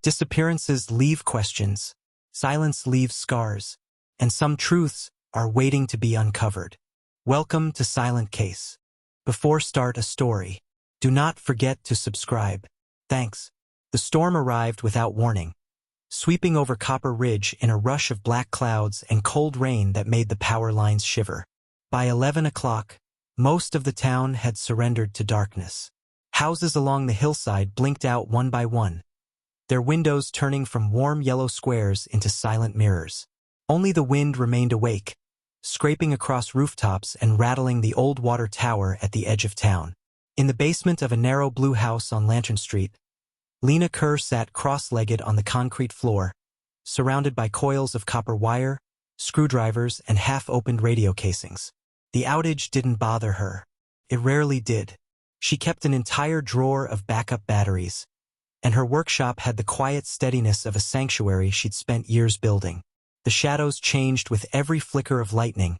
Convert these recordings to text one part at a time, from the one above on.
Disappearances leave questions, silence leaves scars, and some truths are waiting to be uncovered. Welcome to Silent Case. Before start a story, do not forget to subscribe. Thanks. The storm arrived without warning, sweeping over Copper Ridge in a rush of black clouds and cold rain that made the power lines shiver. By 11 o'clock, most of the town had surrendered to darkness. Houses along the hillside blinked out one by one, their windows turning from warm yellow squares into silent mirrors. Only the wind remained awake, scraping across rooftops and rattling the old water tower at the edge of town. In the basement of a narrow blue house on Lantern Street, Amelia Kerr sat cross-legged on the concrete floor, surrounded by coils of copper wire, screwdrivers, and half-opened radio casings. The outage didn't bother her. It rarely did. She kept an entire drawer of backup batteries, and her workshop had the quiet steadiness of a sanctuary she'd spent years building. The shadows changed with every flicker of lightning,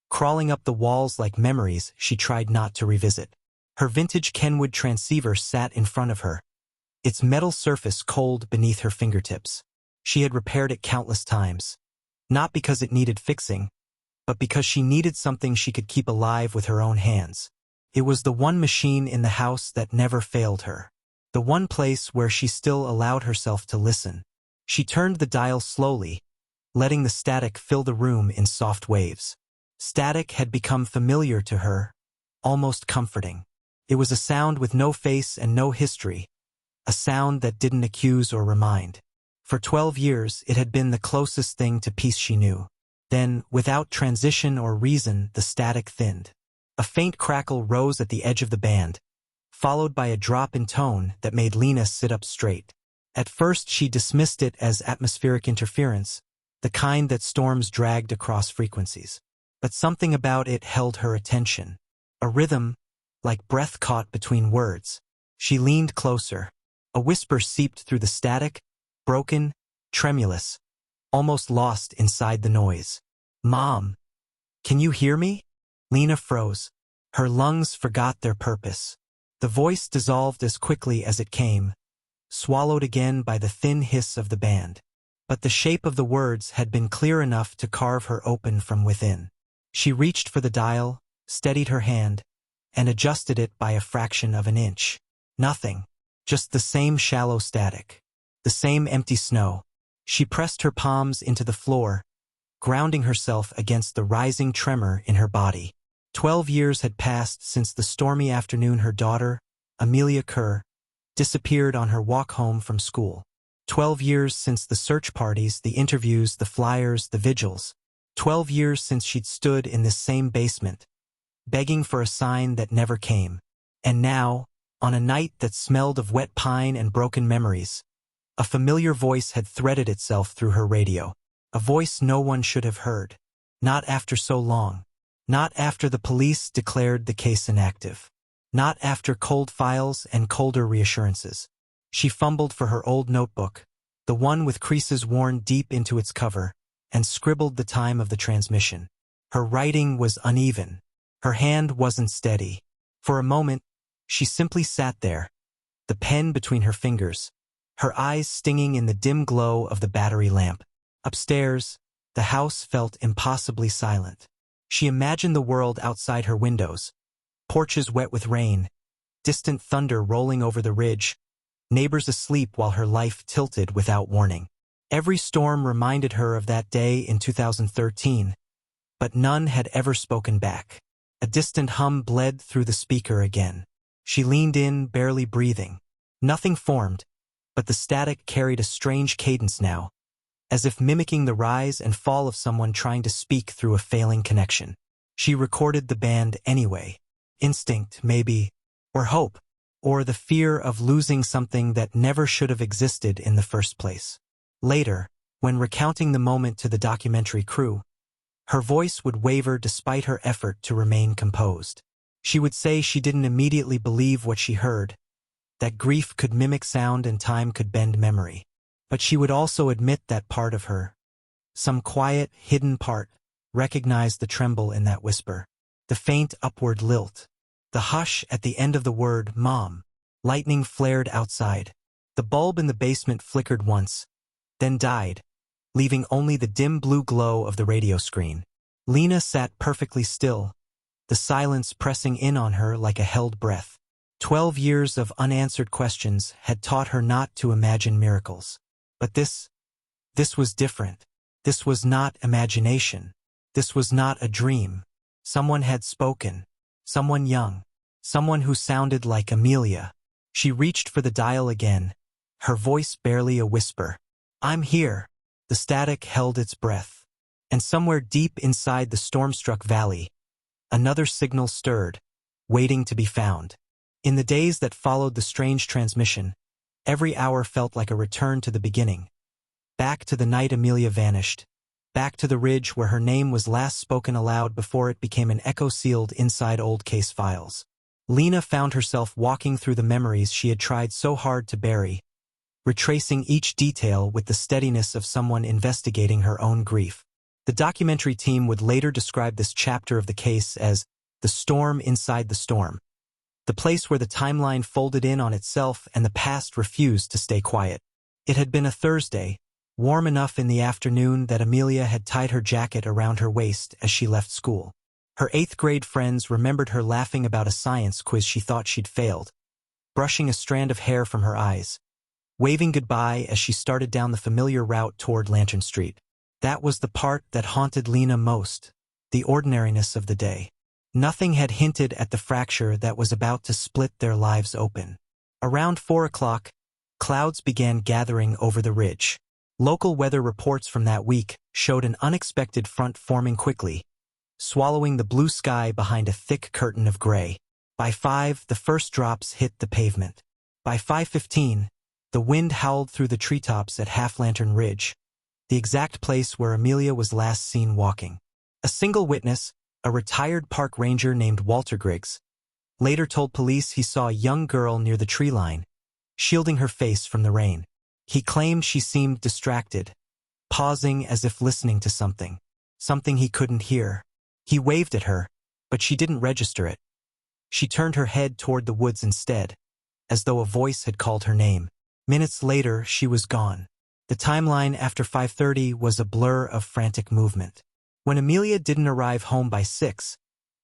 crawling up the walls like memories she tried not to revisit. Her vintage Kenwood transceiver sat in front of her, its metal surface cold beneath her fingertips. She had repaired it countless times, not because it needed fixing, but because she needed something she could keep alive with her own hands. It was the one machine in the house that never failed her, the one place where she still allowed herself to listen. She turned the dial slowly, letting the static fill the room in soft waves. Static had become familiar to her, almost comforting. It was a sound with no face and no history, a sound that didn't accuse or remind. For 12 years, it had been the closest thing to peace she knew. Then, without transition or reason, the static thinned. A faint crackle rose at the edge of the band, followed by a drop in tone that made Lena sit up straight. At first she dismissed it as atmospheric interference, the kind that storms dragged across frequencies. But something about it held her attention. A rhythm, like breath caught between words. She leaned closer. A whisper seeped through the static, broken, tremulous, almost lost inside the noise. "Mom, can you hear me?" Lena froze. Her lungs forgot their purpose. The voice dissolved as quickly as it came, swallowed again by the thin hiss of the band. But the shape of the words had been clear enough to carve her open from within. She reached for the dial, steadied her hand, and adjusted it by a fraction of an inch. Nothing. Just the same shallow static. The same empty snow. She pressed her palms into the floor, grounding herself against the rising tremor in her body. 12 years had passed since the stormy afternoon her daughter, Amelia Kerr, disappeared on her walk home from school. 12 years since the search parties, the interviews, the flyers, the vigils. 12 years since she'd stood in this same basement, begging for a sign that never came. And now, on a night that smelled of wet pine and broken memories, a familiar voice had threaded itself through her radio. A voice no one should have heard. Not after so long. Not after the police declared the case inactive. Not after cold files and colder reassurances. She fumbled for her old notebook, the one with creases worn deep into its cover, and scribbled the time of the transmission. Her writing was uneven. Her hand wasn't steady. For a moment, she simply sat there, the pen between her fingers, her eyes stinging in the dim glow of the battery lamp. Upstairs, the house felt impossibly silent. She imagined the world outside her windows, porches wet with rain, distant thunder rolling over the ridge, neighbors asleep while her life tilted without warning. Every storm reminded her of that day in 2013, but none had ever spoken back. A distant hum bled through the speaker again. She leaned in, barely breathing. Nothing formed, but the static carried a strange cadence now, as if mimicking the rise and fall of someone trying to speak through a failing connection. She recorded the band anyway. Instinct, maybe, or hope, or the fear of losing something that never should have existed in the first place. Later, when recounting the moment to the documentary crew, her voice would waver despite her effort to remain composed. She would say she didn't immediately believe what she heard, that grief could mimic sound and time could bend memory. But she would also admit that part of her, some quiet, hidden part, recognized the tremble in that whisper, the faint upward lilt, the hush at the end of the word, "Mom." Lightning flared outside, The bulb in the basement flickered once, then died, leaving only the dim blue glow of the radio screen. Lena sat perfectly still, the silence pressing in on her like a held breath. 12 years of unanswered questions had taught her not to imagine miracles. But this was different. This was not imagination. This was not a dream. Someone had spoken. Someone young. Someone who sounded like Amelia. She reached for the dial again, her voice barely a whisper. "I'm here." The static held its breath. And somewhere deep inside the storm-struck valley, another signal stirred, waiting to be found. In the days that followed the strange transmission, every hour felt like a return to the beginning. Back to the night Amelia vanished. Back to the ridge where her name was last spoken aloud before it became an echo sealed inside old case files. Lena found herself walking through the memories she had tried so hard to bury, retracing each detail with the steadiness of someone investigating her own grief. The documentary team would later describe this chapter of the case as the storm inside the storm, the place where the timeline folded in on itself and the past refused to stay quiet. It had been a Thursday, warm enough in the afternoon that Amelia had tied her jacket around her waist as she left school. Her 8th grade friends remembered her laughing about a science quiz she thought she'd failed, brushing a strand of hair from her eyes, waving goodbye as she started down the familiar route toward Lantern Street. That was the part that haunted Lena most, the ordinariness of the day. Nothing had hinted at the fracture that was about to split their lives open. Around 4 o'clock, clouds began gathering over the ridge. Local weather reports from that week showed an unexpected front forming quickly, swallowing the blue sky behind a thick curtain of gray. By 5, the first drops hit the pavement. By 5:15, the wind howled through the treetops at Half Lantern Ridge, the exact place where Amelia was last seen walking. A single witness, a retired park ranger named Walter Griggs, later told police he saw a young girl near the tree line, shielding her face from the rain. He claimed she seemed distracted, pausing as if listening to something he couldn't hear. He waved at her, but she didn't register it. She turned her head toward the woods instead, as though a voice had called her name. Minutes later, she was gone. The timeline after 5:30 was a blur of frantic movement. When Amelia didn't arrive home by 6,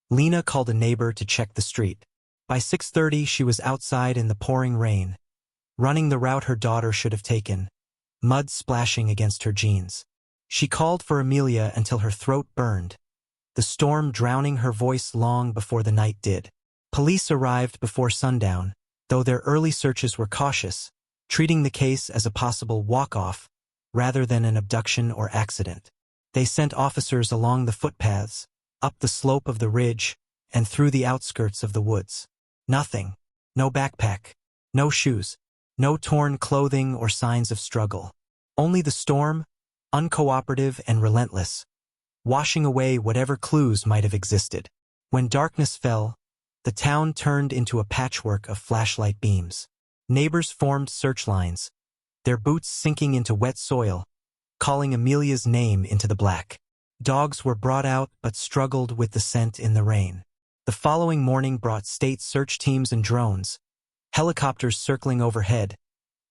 Lena called a neighbor to check the street. By 6:30, she was outside in the pouring rain, running the route her daughter should have taken, mud splashing against her jeans. She called for Amelia until her throat burned, the storm drowning her voice long before the night did. Police arrived before sundown, though their early searches were cautious, treating the case as a possible walk-off rather than an abduction or accident. They sent officers along the footpaths, up the slope of the ridge, and through the outskirts of the woods. Nothing. No backpack. No shoes. No torn clothing or signs of struggle. Only the storm, uncooperative and relentless, washing away whatever clues might have existed. When darkness fell, the town turned into a patchwork of flashlight beams. Neighbors formed search lines, their boots sinking into wet soil, calling Amelia's name into the black. Dogs were brought out but struggled with the scent in the rain. The following morning brought state search teams and drones, helicopters circling overhead,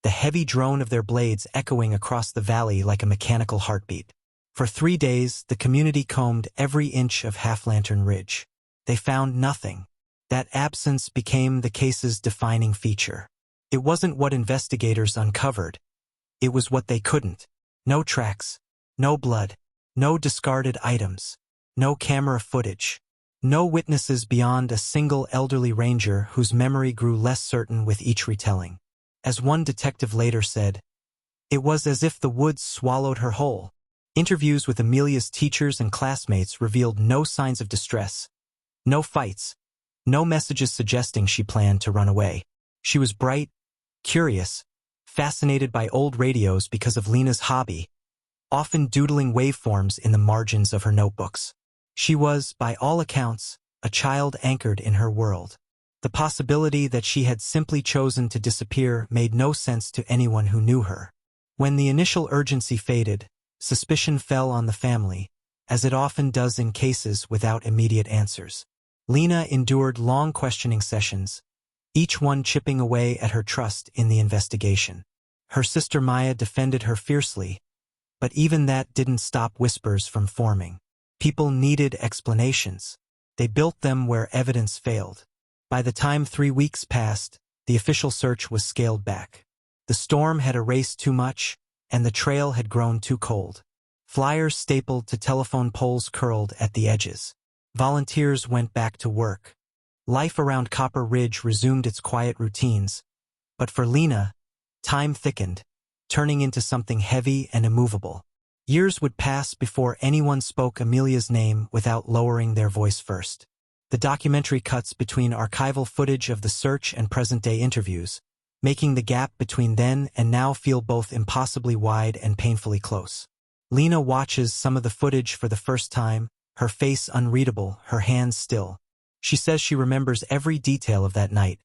the heavy drone of their blades echoing across the valley like a mechanical heartbeat. For 3 days, the community combed every inch of Half Lantern Ridge. They found nothing. That absence became the case's defining feature. It wasn't what investigators uncovered. It was what they couldn't. No tracks, no blood, no discarded items, no camera footage, no witnesses beyond a single elderly ranger whose memory grew less certain with each retelling. As one detective later said, it was as if the woods swallowed her whole. Interviews with Amelia's teachers and classmates revealed no signs of distress, no fights, no messages suggesting she planned to run away. She was bright, curious, fascinated by old radios because of Lena's hobby, often doodling waveforms in the margins of her notebooks. She was, by all accounts, a child anchored in her world. The possibility that she had simply chosen to disappear made no sense to anyone who knew her. When the initial urgency faded, suspicion fell on the family, as it often does in cases without immediate answers. Lena endured long questioning sessions, each one chipping away at her trust in the investigation. Her sister Maya defended her fiercely, but even that didn't stop whispers from forming. People needed explanations. They built them where evidence failed. By the time 3 weeks passed, the official search was scaled back. The storm had erased too much, and the trail had grown too cold. Flyers stapled to telephone poles curled at the edges. Volunteers went back to work. Life around Copper Ridge resumed its quiet routines, but for Lena, time thickened, turning into something heavy and immovable. Years would pass before anyone spoke Amelia's name without lowering their voice first. The documentary cuts between archival footage of the search and present-day interviews, making the gap between then and now feel both impossibly wide and painfully close. Lena watches some of the footage for the first time, her face unreadable, her hands still. She says she remembers every detail of that night.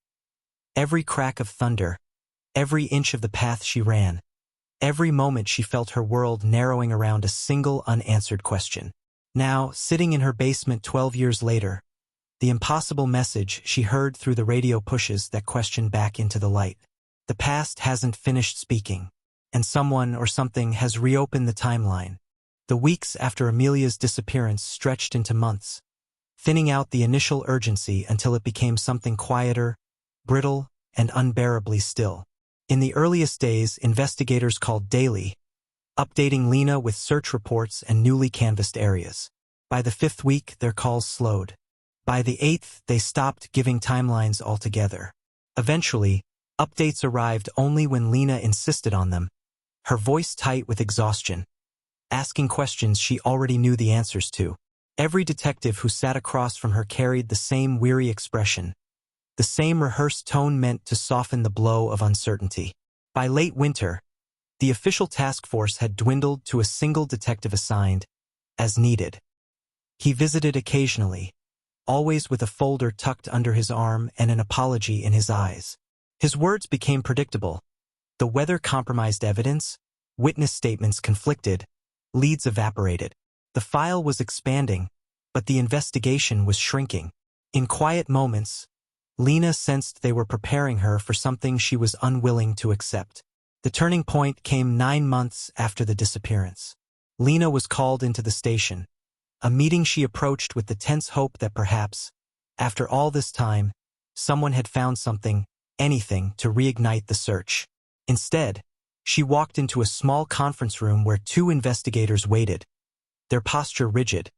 Every crack of thunder, every inch of the path she ran, every moment she felt her world narrowing around a single unanswered question. Now, sitting in her basement 12 years later, the impossible message she heard through the radio pushes that question back into the light. The past hasn't finished speaking, and someone or something has reopened the timeline. The weeks after Amelia's disappearance stretched into months, thinning out the initial urgency until it became something quieter, brittle, and unbearably still. In the earliest days, investigators called daily, updating Lena with search reports and newly canvassed areas. By the 5th week, their calls slowed. By the 8th, they stopped giving timelines altogether. Eventually, updates arrived only when Lena insisted on them, her voice tight with exhaustion, asking questions she already knew the answers to. Every detective who sat across from her carried the same weary expression, the same rehearsed tone meant to soften the blow of uncertainty. By late winter, the official task force had dwindled to a single detective assigned, as needed. He visited occasionally, always with a folder tucked under his arm and an apology in his eyes. His words became predictable. The weather compromised evidence, witness statements conflicted, leads evaporated. The file was expanding, but the investigation was shrinking. In quiet moments, Lena sensed they were preparing her for something she was unwilling to accept. The turning point came 9 months after the disappearance. Lena was called into the station, a meeting she approached with the tense hope that perhaps, after all this time, someone had found something, anything, to reignite the search. Instead, she walked into a small conference room where 2 investigators waited, their posture rigid,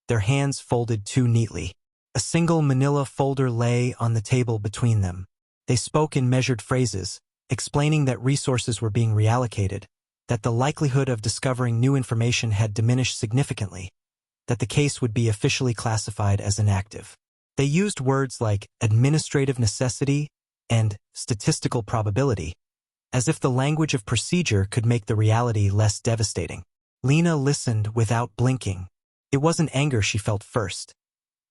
their hands folded too neatly. A single manila folder lay on the table between them. They spoke in measured phrases, explaining that resources were being reallocated, that the likelihood of discovering new information had diminished significantly, that the case would be officially classified as inactive. They used words like administrative necessity and statistical probability, as if the language of procedure could make the reality less devastating. Lena listened without blinking. It wasn't anger she felt first.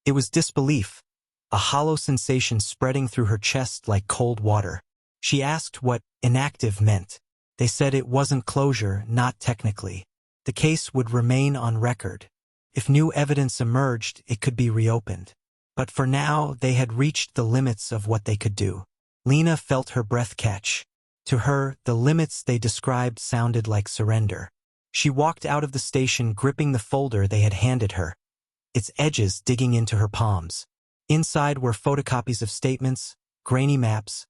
It was disbelief, a hollow sensation spreading through her chest like cold water. She asked what inactive meant. They said it wasn't closure, not technically. The case would remain on record. If new evidence emerged, it could be reopened. But for now, they had reached the limits of what they could do. Lena felt her breath catch. To her, the limits they described sounded like surrender. She walked out of the station gripping the folder they had handed her, its edges digging into her palms. Inside were photocopies of statements, grainy maps,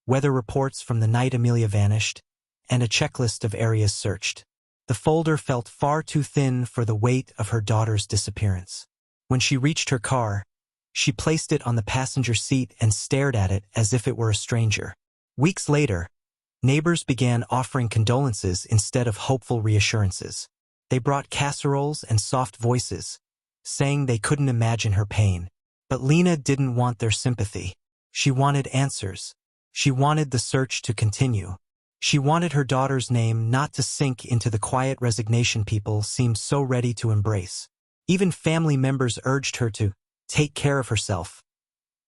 weather reports from the night Amelia vanished, and a checklist of areas searched. The folder felt far too thin for the weight of her daughter's disappearance. When she reached her car, she placed it on the passenger seat and stared at it as if it were a stranger. Weeks later, neighbors began offering condolences instead of hopeful reassurances. They brought casseroles and soft voices, saying they couldn't imagine her pain. But Lena didn't want their sympathy. She wanted answers. She wanted the search to continue. She wanted her daughter's name not to sink into the quiet resignation people seemed so ready to embrace. Even family members urged her to take care of herself,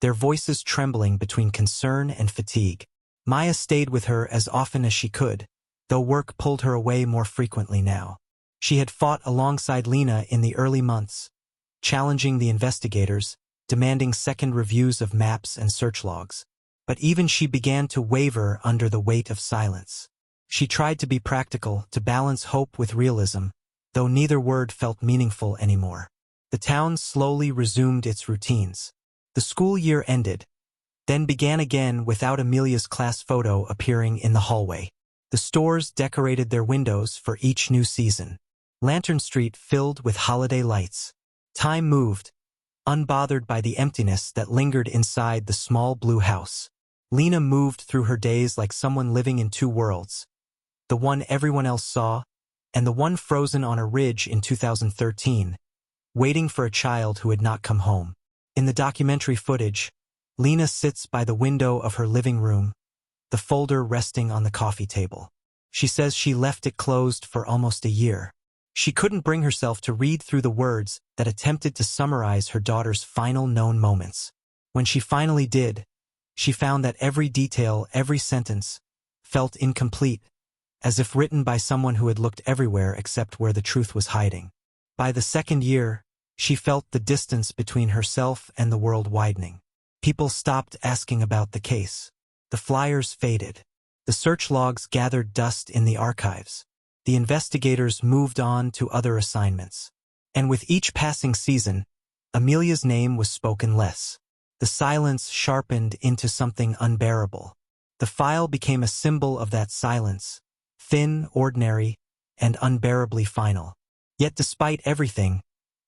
their voices trembling between concern and fatigue. Maya stayed with her as often as she could, though work pulled her away more frequently now. She had fought alongside Lena in the early months, challenging the investigators, demanding second reviews of maps and search logs. But even she began to waver under the weight of silence. She tried to be practical, to balance hope with realism, though neither word felt meaningful anymore. The town slowly resumed its routines. The school year ended, then began again without Amelia's class photo appearing in the hallway. The stores decorated their windows for each new season. Lantern Street filled with holiday lights. Time moved, unbothered by the emptiness that lingered inside the small blue house. Lena moved through her days like someone living in two worlds. The one everyone else saw, and the one frozen on a ridge in 2013, waiting for a child who had not come home. In the documentary footage, Lena sits by the window of her living room, the folder resting on the coffee table. She says she left it closed for almost a year. She couldn't bring herself to read through the words that attempted to summarize her daughter's final known moments. When she finally did, she found that every detail, every sentence, felt incomplete, as if written by someone who had looked everywhere except where the truth was hiding. By the second year, she felt the distance between herself and the world widening. People stopped asking about the case. The flyers faded. The search logs gathered dust in the archives. The investigators moved on to other assignments. And with each passing season, Amelia's name was spoken less. The silence sharpened into something unbearable. The file became a symbol of that silence, thin, ordinary, and unbearably final. Yet despite everything,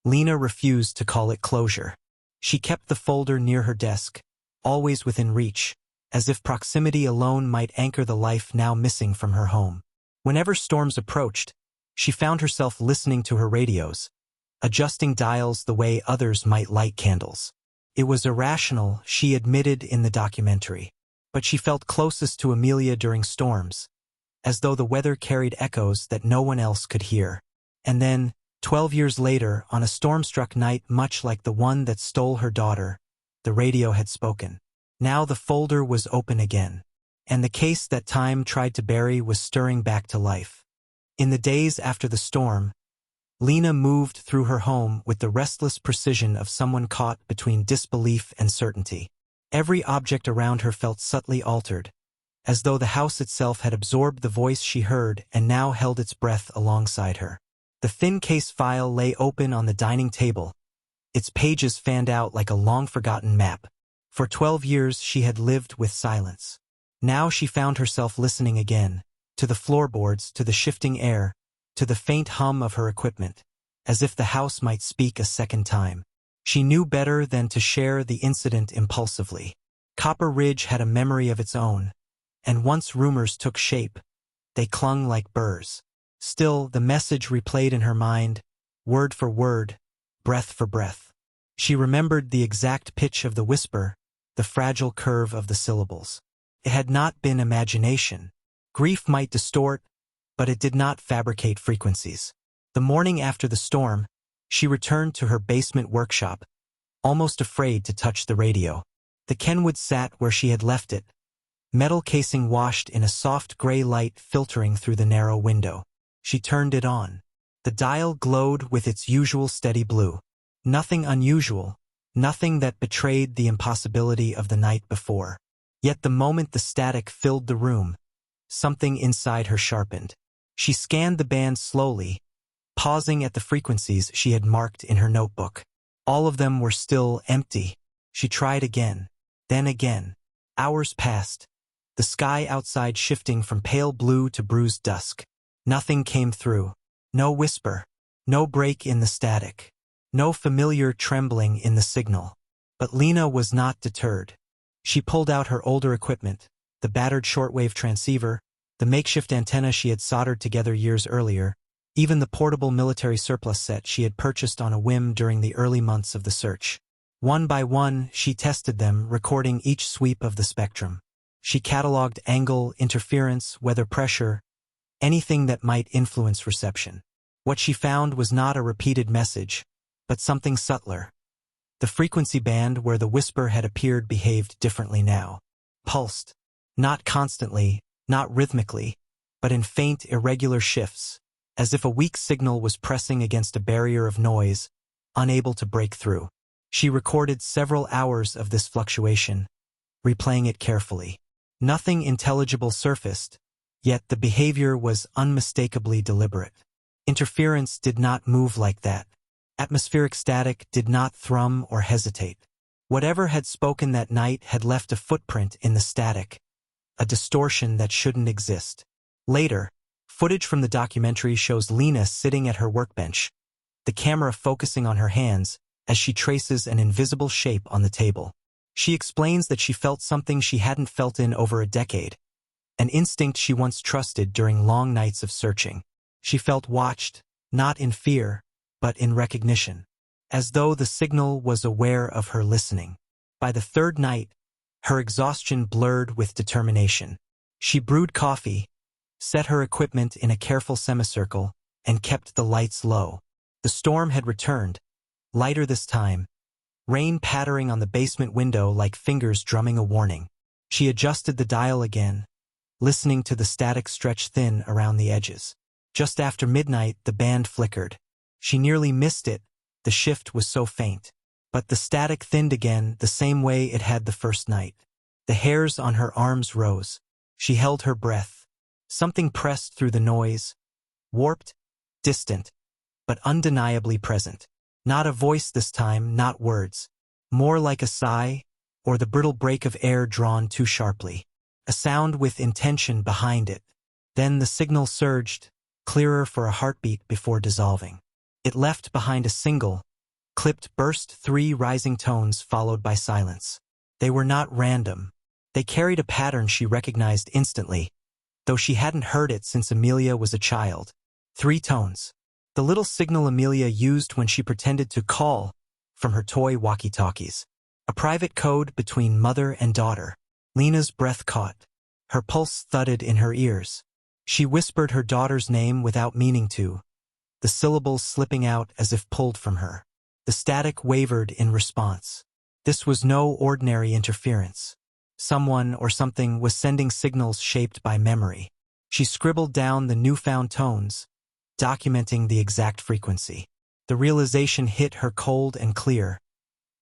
Lena refused to call it closure. She kept the folder near her desk, always within reach, as if proximity alone might anchor the life now missing from her home. Whenever storms approached, she found herself listening to her radios, adjusting dials the way others might light candles. It was irrational, she admitted in the documentary, but she felt closest to Amelia during storms, as though the weather carried echoes that no one else could hear. And then, 12 years later, on a storm-struck night much like the one that stole her daughter, the radio had spoken. Now the folder was open again, and the case that time tried to bury was stirring back to life. In the days after the storm, Lena moved through her home with the restless precision of someone caught between disbelief and certainty. Every object around her felt subtly altered, as though the house itself had absorbed the voice she heard and now held its breath alongside her. The thin case file lay open on the dining table, its pages fanned out like a long-forgotten map. For 12 years she had lived with silence. Now she found herself listening again, to the floorboards, to the shifting air, to the faint hum of her equipment, as if the house might speak a second time. She knew better than to share the incident impulsively. Copper Ridge had a memory of its own, and once rumors took shape, they clung like burrs. Still, the message replayed in her mind, word for word, breath for breath. She remembered the exact pitch of the whisper, the fragile curve of the syllables. It had not been imagination. Grief might distort, but it did not fabricate frequencies. The morning after the storm, she returned to her basement workshop, almost afraid to touch the radio. The Kenwood sat where she had left it, metal casing washed in a soft gray light filtering through the narrow window. She turned it on. The dial glowed with its usual steady blue. Nothing unusual, nothing that betrayed the impossibility of the night before. Yet the moment the static filled the room, something inside her sharpened. She scanned the band slowly, pausing at the frequencies she had marked in her notebook. All of them were still empty. She tried again, then again. Hours passed, the sky outside shifting from pale blue to bruised dusk. Nothing came through. No whisper, no break in the static, no familiar trembling in the signal. But Lena was not deterred. She pulled out her older equipment, the battered shortwave transceiver, the makeshift antenna she had soldered together years earlier, even the portable military surplus set she had purchased on a whim during the early months of the search. One by one, she tested them, recording each sweep of the spectrum. She cataloged angle, interference, weather pressure, anything that might influence reception. What she found was not a repeated message, but something subtler. The frequency band where the whisper had appeared behaved differently now. Pulsed. Not constantly, not rhythmically, but in faint, irregular shifts, as if a weak signal was pressing against a barrier of noise, unable to break through. She recorded several hours of this fluctuation, replaying it carefully. Nothing intelligible surfaced, Yet the behavior was unmistakably deliberate. Interference did not move like that. Atmospheric static did not thrum or hesitate. Whatever had spoken that night had left a footprint in the static, a distortion that shouldn't exist. Later, footage from the documentary shows Lena sitting at her workbench, the camera focusing on her hands as she traces an invisible shape on the table. She explains that she felt something she hadn't felt in over a decade, an instinct she once trusted during long nights of searching. She felt watched, not in fear, but in recognition, as though the signal was aware of her listening. By the third night, her exhaustion blurred with determination. She brewed coffee, set her equipment in a careful semicircle, and kept the lights low. The storm had returned, lighter this time, rain pattering on the basement window like fingers drumming a warning. She adjusted the dial again, listening to the static stretch thin around the edges. Just after midnight, the band flickered. She nearly missed it, the shift was so faint. But the static thinned again the same way it had the first night. The hairs on her arms rose. She held her breath. Something pressed through the noise, warped, distant, but undeniably present. Not a voice this time, not words. More like a sigh, or the brittle break of air drawn too sharply. A sound with intention behind it. Then the signal surged, clearer for a heartbeat before dissolving. It left behind a single, clipped burst, 3 rising tones followed by silence. They were not random. They carried a pattern she recognized instantly, though she hadn't heard it since Amelia was a child. 3 tones. The little signal Amelia used when she pretended to call from her toy walkie-talkies. A private code between mother and daughter. Lena's breath caught. Her pulse thudded in her ears. She whispered her daughter's name without meaning to, the syllables slipping out as if pulled from her. The static wavered in response. This was no ordinary interference. Someone or something was sending signals shaped by memory. She scribbled down the newfound tones, documenting the exact frequency. The realization hit her cold and clear.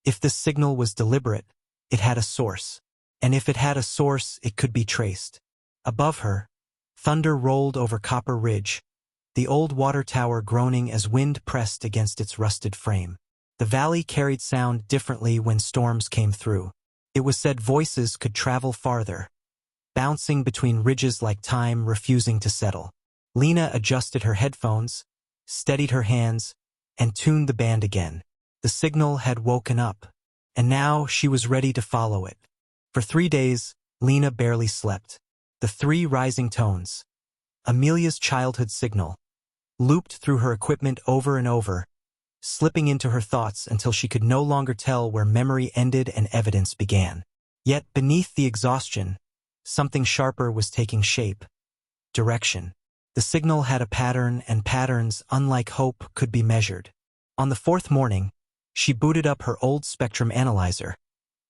If this signal was deliberate, it had a source. And if it had a source, it could be traced. Above her, thunder rolled over Copper Ridge, the old water tower groaning as wind pressed against its rusted frame. The valley carried sound differently when storms came through. It was said voices could travel farther, bouncing between ridges like time refusing to settle. Lena adjusted her headphones, steadied her hands, and tuned the band again. The signal had woken up, and now she was ready to follow it. For 3 days, Lena barely slept. The 3 rising tones, Amelia's childhood signal, looped through her equipment over and over, slipping into her thoughts until she could no longer tell where memory ended and evidence began. Yet beneath the exhaustion, something sharper was taking shape. Direction. The signal had a pattern, and patterns, unlike hope, could be measured. On the 4th morning, she booted up her old Spectrum analyzer,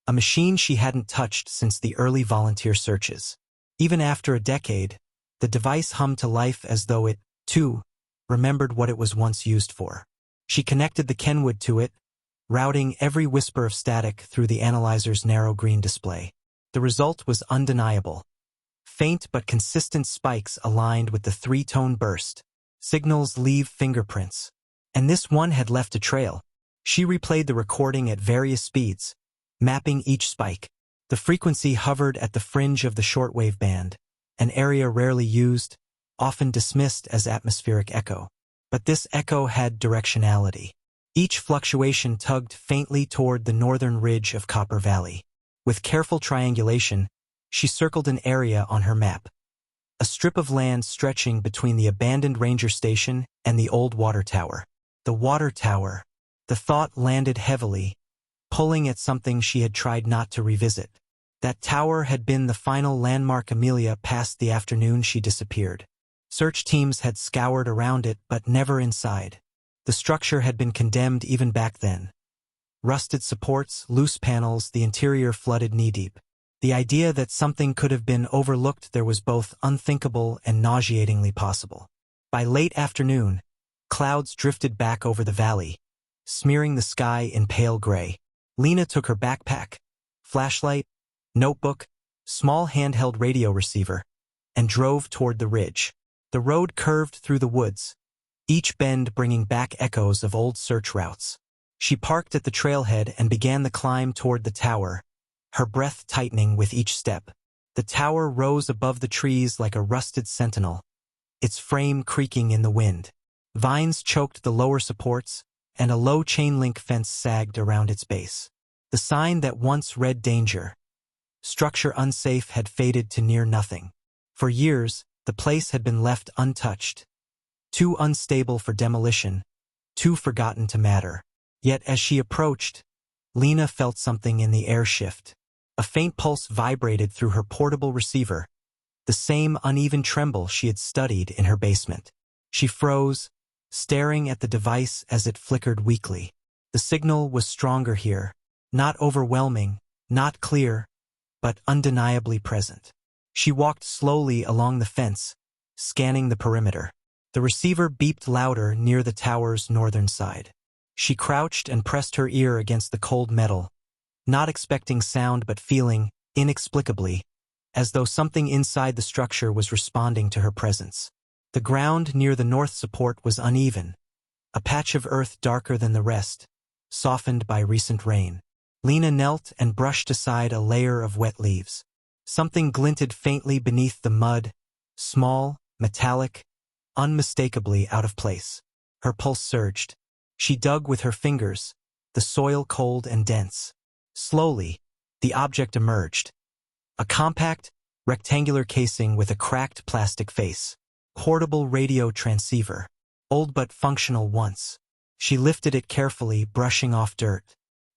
a machine she hadn't touched since the early volunteer searches. Even after a decade, the device hummed to life as though it, too, remembered what it was once used for. She connected the Kenwood to it, routing every whisper of static through the analyzer's narrow green display. The result was undeniable. Faint but consistent spikes aligned with the 3-tone burst. Signals leave fingerprints. And this one had left a trail. She replayed the recording at various speeds, mapping each spike. The frequency hovered at the fringe of the shortwave band, an area rarely used, often dismissed as atmospheric echo. But this echo had directionality. Each fluctuation tugged faintly toward the northern ridge of Copper Valley. With careful triangulation, she circled an area on her map, a strip of land stretching between the abandoned ranger station and the old water tower. The water tower. The thought landed heavily, pulling at something she had tried not to revisit. That tower had been the final landmark Amelia passed the afternoon she disappeared. Search teams had scoured around it, but never inside. The structure had been condemned even back then. Rusted supports, loose panels, the interior flooded knee-deep. The idea that something could have been overlooked there was both unthinkable and nauseatingly possible. By late afternoon, clouds drifted back over the valley, smearing the sky in pale gray. Lena took her backpack, flashlight, notebook, small handheld radio receiver, and drove toward the ridge. The road curved through the woods, each bend bringing back echoes of old search routes. She parked at the trailhead and began the climb toward the tower, her breath tightening with each step. The tower rose above the trees like a rusted sentinel, its frame creaking in the wind. Vines choked the lower supports, and a low chain-link fence sagged around its base. The sign that once read danger, structure unsafe, had faded to near nothing. For years, the place had been left untouched, too unstable for demolition, too forgotten to matter. Yet as she approached, Lena felt something in the air shift. A faint pulse vibrated through her portable receiver, the same uneven tremble she had studied in her basement. She froze, staring at the device as it flickered weakly. The signal was stronger here, not overwhelming, not clear, but undeniably present. She walked slowly along the fence, scanning the perimeter. The receiver beeped louder near the tower's northern side. She crouched and pressed her ear against the cold metal, not expecting sound but feeling, inexplicably, as though something inside the structure was responding to her presence. The ground near the north support was uneven, a patch of earth darker than the rest, softened by recent rain. Lena knelt and brushed aside a layer of wet leaves. Something glinted faintly beneath the mud, small, metallic, unmistakably out of place. Her pulse surged. She dug with her fingers, the soil cold and dense. Slowly, the object emerged. A compact, rectangular casing with a cracked plastic face. Portable radio transceiver. Old but functional once. She lifted it carefully, brushing off dirt.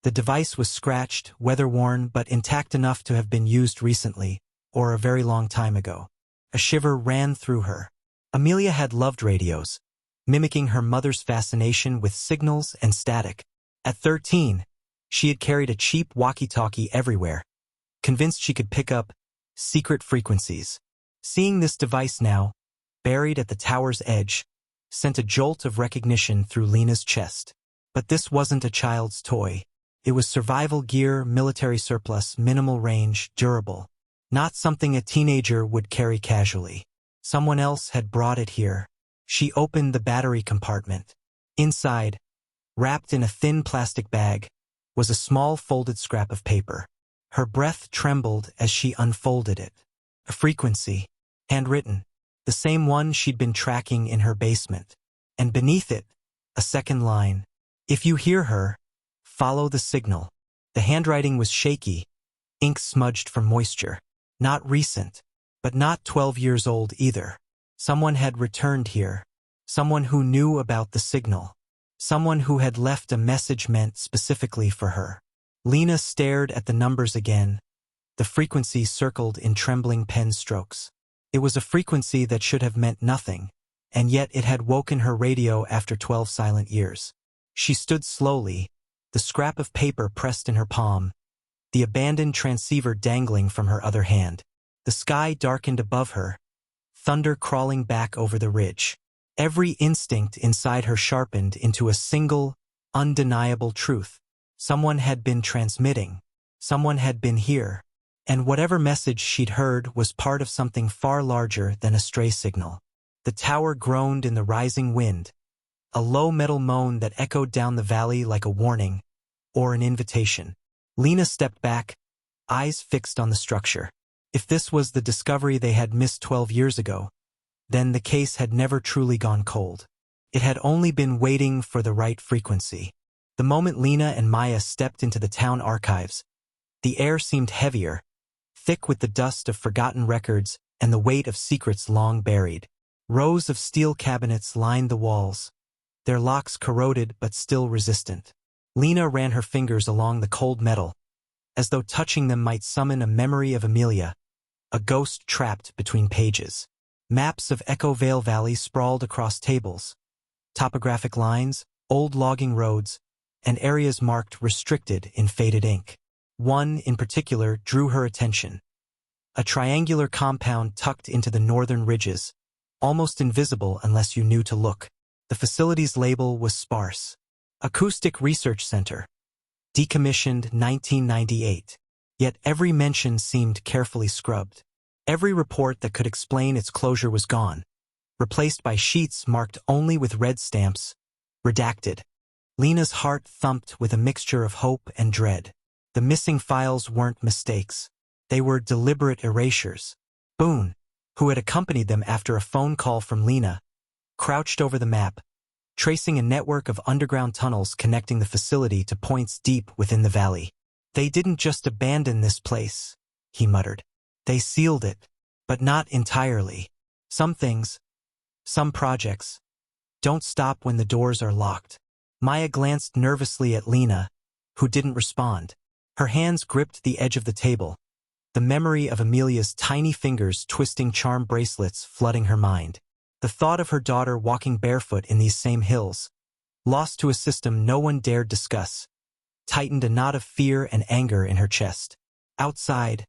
The device was scratched, weather-worn, but intact enough to have been used recently, or a very long time ago. A shiver ran through her. Amelia had loved radios, mimicking her mother's fascination with signals and static. At 13, she had carried a cheap walkie-talkie everywhere, convinced she could pick up secret frequencies. Seeing this device now, buried at the tower's edge, sent a jolt of recognition through Lena's chest. But this wasn't a child's toy. It was survival gear, military surplus, minimal range, durable. Not something a teenager would carry casually. Someone else had brought it here. She opened the battery compartment. Inside, wrapped in a thin plastic bag, was a small folded scrap of paper. Her breath trembled as she unfolded it. A frequency, handwritten, the same one she'd been tracking in her basement. And beneath it, a second line. If you hear her, follow the signal. The handwriting was shaky, ink smudged from moisture. Not recent, but not 12 years old either. Someone had returned here. Someone who knew about the signal. Someone who had left a message meant specifically for her. Lena stared at the numbers again, the frequency circled in trembling pen strokes. It was a frequency that should have meant nothing, and yet it had woken her radio after 12 silent years. She stood slowly, the scrap of paper pressed in her palm, the abandoned transceiver dangling from her other hand. The sky darkened above her, thunder crawling back over the ridge. Every instinct inside her sharpened into a single, undeniable truth. Someone had been transmitting. Someone had been here. And whatever message she'd heard was part of something far larger than a stray signal. The tower groaned in the rising wind, a low metal moan that echoed down the valley like a warning or an invitation. Lena stepped back, eyes fixed on the structure. If this was the discovery they had missed 12 years ago, then the case had never truly gone cold. It had only been waiting for the right frequency. The moment Lena and Maya stepped into the town archives, the air seemed heavier, thick with the dust of forgotten records and the weight of secrets long buried. Rows of steel cabinets lined the walls, their locks corroded but still resistant. Lena ran her fingers along the cold metal, as though touching them might summon a memory of Amelia, a ghost trapped between pages. Maps of Echo Vale Valley sprawled across tables, topographic lines, old logging roads, and areas marked restricted in faded ink. One, in particular, drew her attention. A triangular compound tucked into the northern ridges, almost invisible unless you knew to look. The facility's label was sparse. Acoustic Research Center. Decommissioned 1998. Yet every mention seemed carefully scrubbed. Every report that could explain its closure was gone, replaced by sheets marked only with red stamps, redacted. Lena's heart thumped with a mixture of hope and dread. The missing files weren't mistakes. They were deliberate erasures. Boone, who had accompanied them after a phone call from Lena, crouched over the map, tracing a network of underground tunnels connecting the facility to points deep within the valley. They didn't just abandon this place, he muttered. They sealed it, but not entirely. Some things, some projects, don't stop when the doors are locked. Maya glanced nervously at Lena, who didn't respond. Her hands gripped the edge of the table, the memory of Amelia's tiny fingers twisting charm bracelets flooding her mind. The thought of her daughter walking barefoot in these same hills, lost to a system no one dared discuss, tightened a knot of fear and anger in her chest. Outside,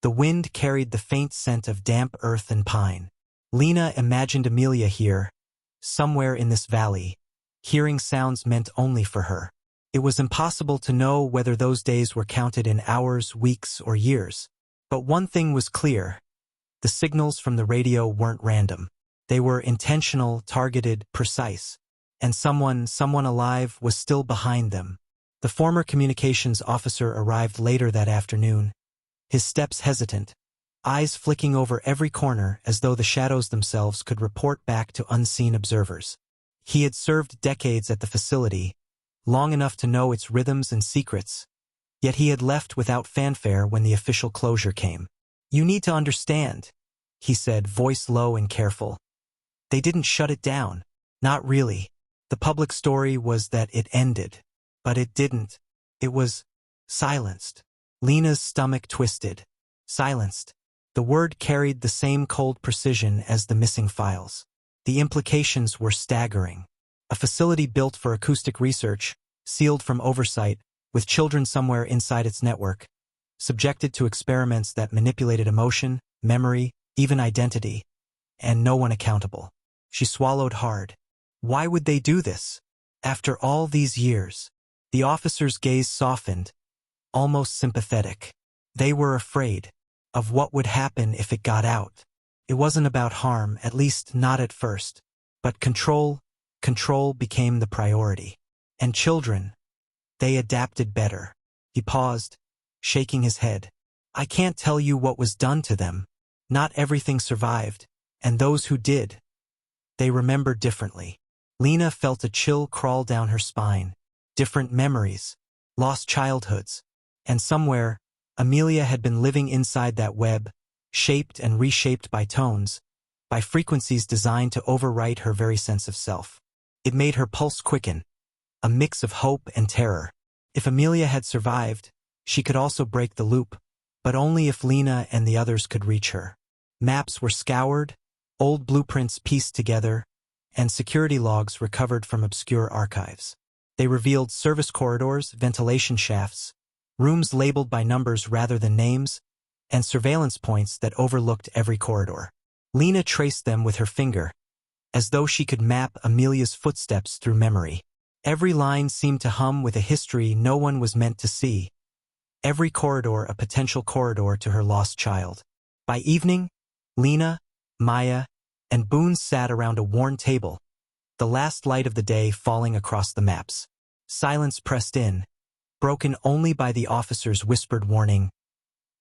the wind carried the faint scent of damp earth and pine. Lena imagined Amelia here, somewhere in this valley, hearing sounds meant only for her. It was impossible to know whether those days were counted in hours, weeks, or years. But one thing was clear. The signals from the radio weren't random. They were intentional, targeted, precise. And someone alive was still behind them. The former communications officer arrived later that afternoon, his steps hesitant, eyes flicking over every corner as though the shadows themselves could report back to unseen observers. He had served decades at the facility, long enough to know its rhythms and secrets, yet he had left without fanfare when the official closure came. "You need to understand," he said, voice low and careful. "They didn't shut it down. Not really. The public story was that it ended. But it didn't. It was silenced." Lena's stomach twisted. Silenced. The word carried the same cold precision as the missing files. The implications were staggering. A facility built for acoustic research, sealed from oversight, with children somewhere inside its network, subjected to experiments that manipulated emotion, memory, even identity, and no one accountable. She swallowed hard. Why would they do this? After all these years? The officer's gaze softened, almost sympathetic. They were afraid of what would happen if it got out. It wasn't about harm, at least not at first. But control became the priority. And children, they adapted better. He paused, shaking his head. "I can't tell you what was done to them. Not everything survived, and those who did, they remembered differently." Lena felt a chill crawl down her spine. Different memories, lost childhoods, and somewhere, Amelia had been living inside that web, shaped and reshaped by tones, by frequencies designed to overwrite her very sense of self. It made her pulse quicken, a mix of hope and terror. If Amelia had survived, she could also break the loop, but only if Lena and the others could reach her. Maps were scoured, old blueprints pieced together, and security logs recovered from obscure archives. They revealed service corridors, ventilation shafts, rooms labeled by numbers rather than names, and surveillance points that overlooked every corridor. Lena traced them with her finger, as though she could map Amelia's footsteps through memory. Every line seemed to hum with a history no one was meant to see. Every corridor a potential corridor to her lost child. By evening, Lena, Maya, and Boone sat around a worn table, the last light of the day falling across the maps. Silence pressed in, broken only by the officer's whispered warning,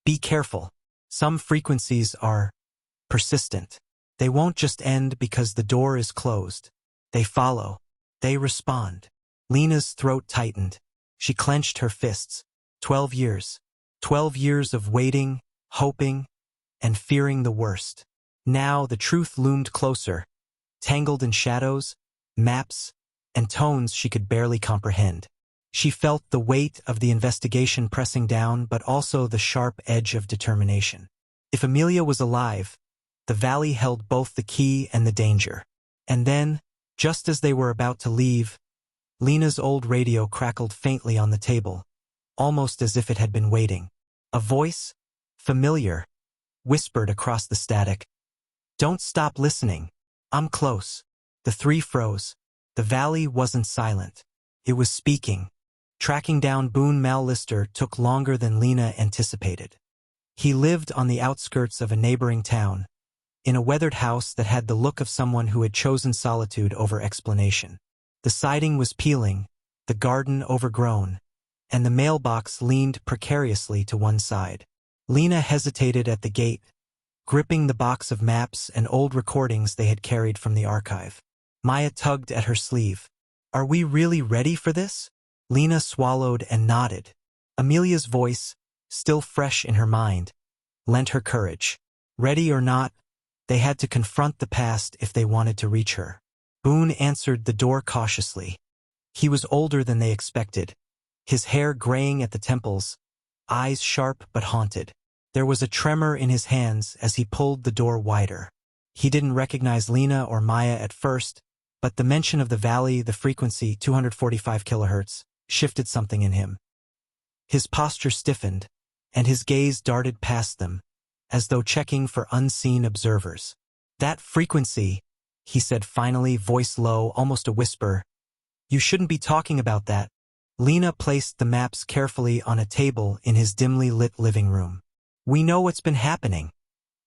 "Be careful. Some frequencies are persistent. They won't just end because the door is closed. They follow. They respond." Lena's throat tightened. She clenched her fists. 12 years. 12 years of waiting, hoping, and fearing the worst. Now the truth loomed closer, tangled in shadows, maps, and tones she could barely comprehend. She felt the weight of the investigation pressing down, but also the sharp edge of determination. If Amelia was alive, the valley held both the key and the danger. And then, just as they were about to leave, Lena's old radio crackled faintly on the table, almost as if it had been waiting. A voice, familiar, whispered across the static, "Don't stop listening. I'm close." The three froze. The valley wasn't silent. It was speaking. Tracking down Boone Mallister took longer than Lena anticipated. He lived on the outskirts of a neighboring town, in a weathered house that had the look of someone who had chosen solitude over explanation. The siding was peeling, the garden overgrown, and the mailbox leaned precariously to one side. Lena hesitated at the gate, gripping the box of maps and old recordings they had carried from the archive. Maya tugged at her sleeve. "Are we really ready for this?" Lena swallowed and nodded. Amelia's voice, still fresh in her mind, lent her courage. Ready or not, they had to confront the past if they wanted to reach her. Boone answered the door cautiously. He was older than they expected, his hair graying at the temples, eyes sharp but haunted. There was a tremor in his hands as he pulled the door wider. He didn't recognize Lena or Maya at first, but the mention of the valley, the frequency, 245 kilohertz, shifted something in him. His posture stiffened, and his gaze darted past them, as though checking for unseen observers. "That frequency," he said finally, voice low, almost a whisper. "You shouldn't be talking about that." Lena placed the maps carefully on a table in his dimly lit living room. "We know what's been happening,"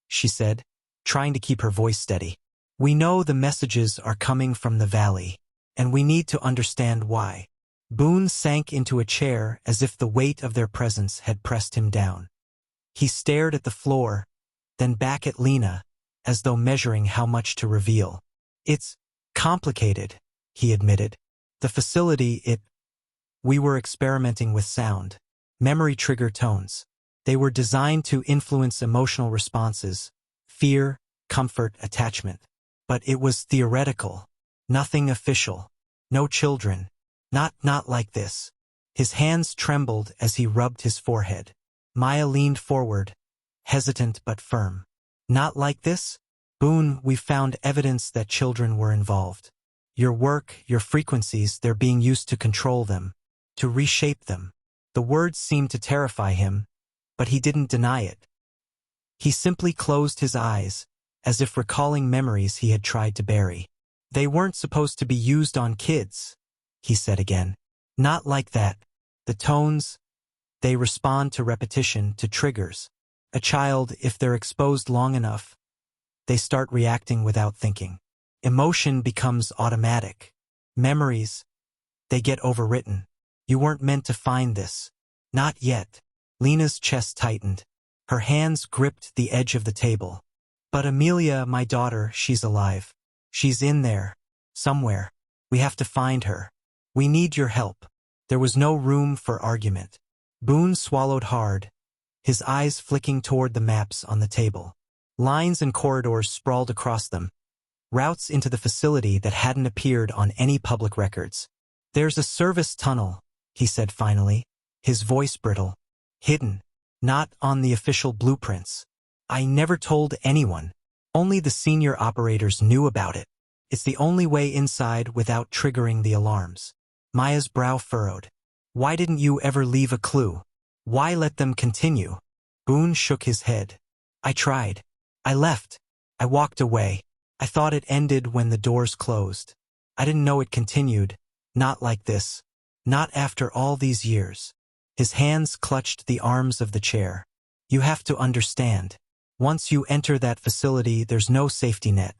she said, trying to keep her voice steady. "We know the messages are coming from the valley, and we need to understand why." Boone sank into a chair as if the weight of their presence had pressed him down. He stared at the floor, then back at Lena, as though measuring how much to reveal. "It's complicated," he admitted. "The facility, we were experimenting with sound, memory trigger tones. They were designed to influence emotional responses, fear, comfort, attachment. But it was theoretical, nothing official. No children. Not like this." His hands trembled as he rubbed his forehead. Maya leaned forward, hesitant but firm. "Not like this? Boone, we found evidence that children were involved. Your work, your frequencies, they're being used to control them, to reshape them." The words seemed to terrify him, but he didn't deny it. He simply closed his eyes, as if recalling memories he had tried to bury. "They weren't supposed to be used on kids," he said again. "Not like that. The tones, they respond to repetition, to triggers. A child, if they're exposed long enough, they start reacting without thinking. Emotion becomes automatic. Memories, they get overwritten. You weren't meant to find this. Not yet." Lena's chest tightened. Her hands gripped the edge of the table. "But Amelia, my daughter, she's alive. She's in there, somewhere. We have to find her. We need your help." There was no room for argument. Boone swallowed hard, his eyes flicking toward the maps on the table. Lines and corridors sprawled across them, routes into the facility that hadn't appeared on any public records. "There's a service tunnel," he said finally, his voice brittle. "Hidden. Not on the official blueprints. I never told anyone. Only the senior operators knew about it. It's the only way inside without triggering the alarms." Maya's brow furrowed. "Why didn't you ever leave a clue? Why let them continue?" Boone shook his head. "I tried. I left. I walked away. I thought it ended when the doors closed. I didn't know it continued. Not like this. Not after all these years." His hands clutched the arms of the chair. "You have to understand. Once you enter that facility, there's no safety net.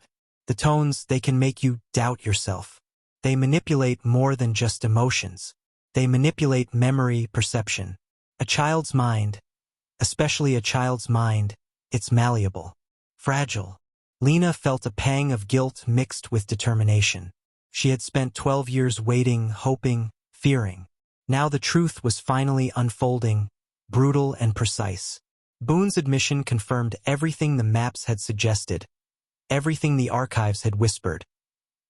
The tones, they can make you doubt yourself. They manipulate more than just emotions. They manipulate memory, perception. A child's mind, especially a child's mind, it's malleable, fragile." Lena felt a pang of guilt mixed with determination. She had spent 12 years waiting, hoping, fearing. Now the truth was finally unfolding, brutal and precise. Boone's admission confirmed everything the maps had suggested, everything the archives had whispered.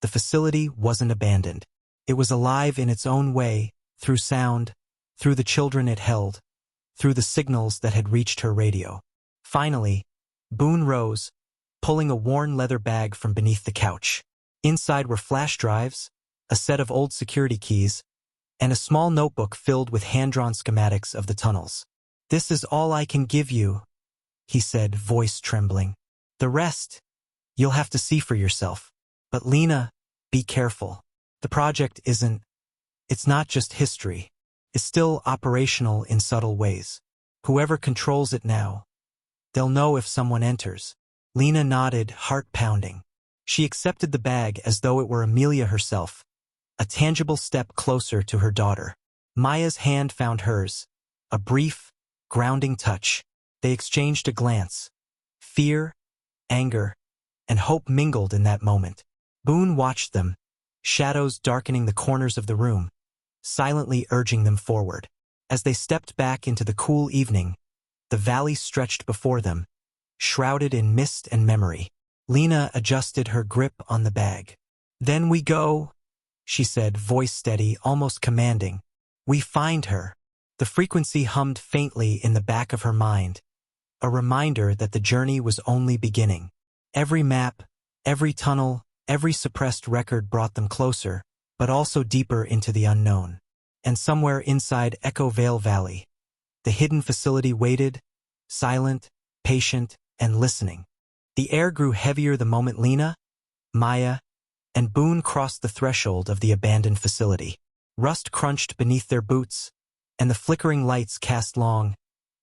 The facility wasn't abandoned. It was alive in its own way, through sound, through the children it held, through the signals that had reached her radio. Finally, Boone rose, pulling a worn leather bag from beneath the couch. Inside were flash drives, a set of old security keys, and a small notebook filled with hand-drawn schematics of the tunnels. "This is all I can give you," he said, voice trembling. "The rest, you'll have to see for yourself. But Lena, be careful. The project it's not just history. It's still operational in subtle ways. Whoever controls it now, They'll know if someone enters. Lena nodded, heart pounding. She accepted the bag as though it were Amelia herself, a tangible step closer to her daughter. Maya's hand found hers, a brief, grounding touch. They exchanged a glance. Fear, anger, and hope mingled in that moment. Boone watched them, shadows darkening the corners of the room, silently urging them forward. As they stepped back into the cool evening, the valley stretched before them, shrouded in mist and memory. Lena adjusted her grip on the bag. "Then we go," she said, voice steady, almost commanding. "We find her." The frequency hummed faintly in the back of her mind, a reminder that the journey was only beginning. Every map, every tunnel, every suppressed record brought them closer, but also deeper into the unknown. And somewhere inside Echo Vale Valley, the hidden facility waited, silent, patient, and listening. The air grew heavier the moment Lena, Maya, and Boone crossed the threshold of the abandoned facility. Rust crunched beneath their boots, and the flickering lights cast long,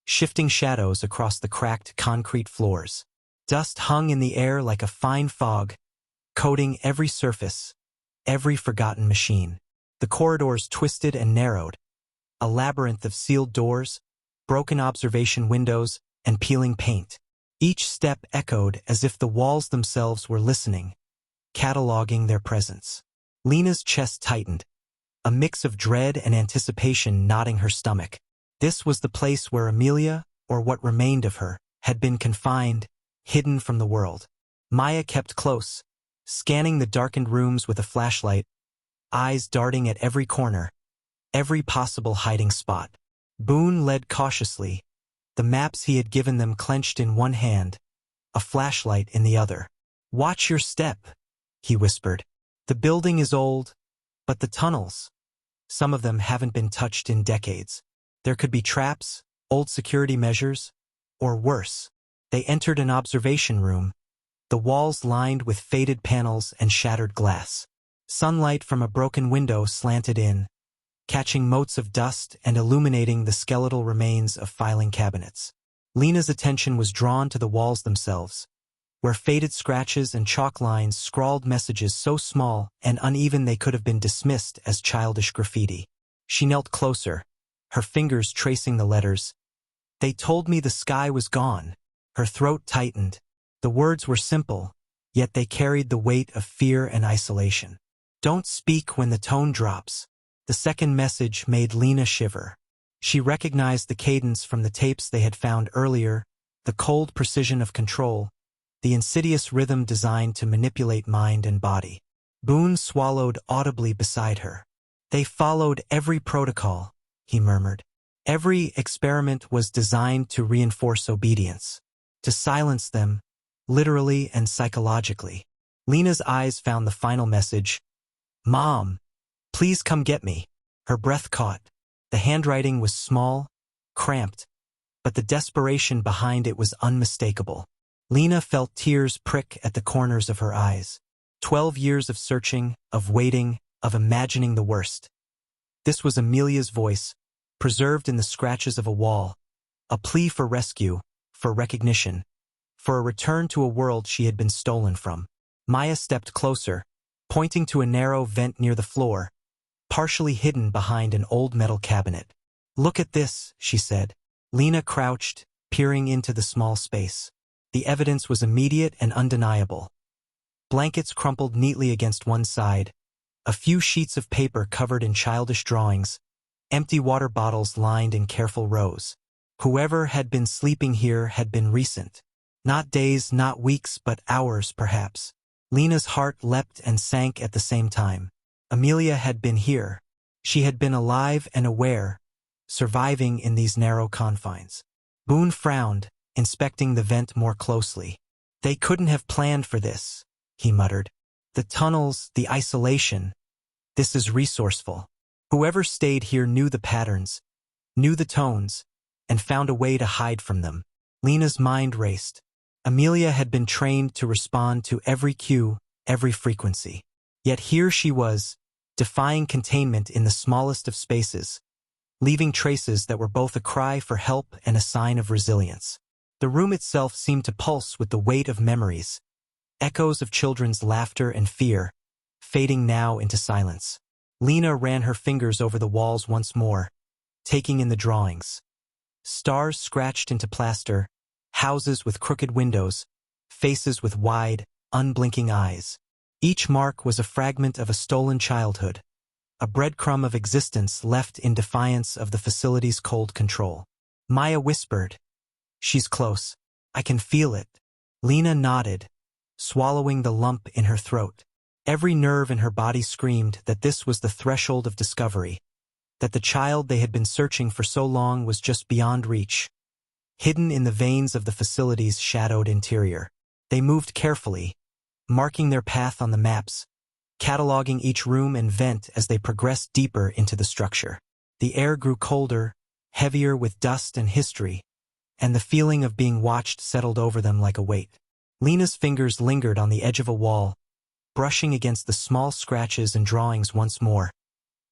shifting shadows across the cracked concrete floors. Dust hung in the air like a fine fog, coating every surface, every forgotten machine. The corridors twisted and narrowed, a labyrinth of sealed doors, broken observation windows, and peeling paint. Each step echoed as if the walls themselves were listening, cataloging their presence. Lena's chest tightened, a mix of dread and anticipation knotting her stomach. This was the place where Amelia, or what remained of her, had been confined, hidden from the world. Maya kept close, scanning the darkened rooms with a flashlight, eyes darting at every corner, every possible hiding spot. Boone led cautiously, the maps he had given them clenched in one hand, a flashlight in the other. "Watch your step," he whispered. "The building is old, but the tunnels, some of them haven't been touched in decades. There could be traps, old security measures, or worse." They entered an observation room, the walls lined with faded panels and shattered glass. Sunlight from a broken window slanted in, catching motes of dust and illuminating the skeletal remains of filing cabinets. Lena's attention was drawn to the walls themselves, where faded scratches and chalk lines scrawled messages so small and uneven they could have been dismissed as childish graffiti. She knelt closer, her fingers tracing the letters. "They told me the sky was gone." Her throat tightened. The words were simple, yet they carried the weight of fear and isolation. "Don't speak when the tone drops." The second message made Lena shiver. She recognized the cadence from the tapes they had found earlier, the cold precision of control, the insidious rhythm designed to manipulate mind and body. Boone swallowed audibly beside her. "They followed every protocol," he murmured. "Every experiment was designed to reinforce obedience, to silence them, literally and psychologically." Lena's eyes found the final message. "Mom, please come get me." Her breath caught. The handwriting was small, cramped, but the desperation behind it was unmistakable. Lena felt tears prick at the corners of her eyes. 12 years of searching, of waiting, of imagining the worst. This was Amelia's voice, preserved in the scratches of a wall, a plea for rescue, for recognition, for a return to a world she had been stolen from. Maya stepped closer, pointing to a narrow vent near the floor, partially hidden behind an old metal cabinet. "Look at this," she said. Lena crouched, peering into the small space. The evidence was immediate and undeniable. Blankets crumpled neatly against one side, a few sheets of paper covered in childish drawings, empty water bottles lined in careful rows. Whoever had been sleeping here had been recent. Not days, not weeks, but hours, perhaps. Lena's heart leapt and sank at the same time. Amelia had been here. She had been alive and aware, surviving in these narrow confines. Boone frowned, inspecting the vent more closely. "They couldn't have planned for this," he muttered. "The tunnels, the isolation. This is resourceful. Whoever stayed here knew the patterns, knew the tones, and found a way to hide from them." Lena's mind raced. Amelia had been trained to respond to every cue, every frequency. Yet here she was, defying containment in the smallest of spaces, leaving traces that were both a cry for help and a sign of resilience. The room itself seemed to pulse with the weight of memories, echoes of children's laughter and fear, fading now into silence. Lena ran her fingers over the walls once more, taking in the drawings. Stars scratched into plaster, houses with crooked windows, faces with wide, unblinking eyes. Each mark was a fragment of a stolen childhood, a breadcrumb of existence left in defiance of the facility's cold control. Maya whispered, "She's close. I can feel it." Lena nodded, swallowing the lump in her throat. Every nerve in her body screamed that this was the threshold of discovery, that the child they had been searching for so long was just beyond reach, hidden in the veins of the facility's shadowed interior. They moved carefully, marking their path on the maps, cataloging each room and vent as they progressed deeper into the structure. The air grew colder, heavier with dust and history, and the feeling of being watched settled over them like a weight. Lena's fingers lingered on the edge of a wall, brushing against the small scratches and drawings once more,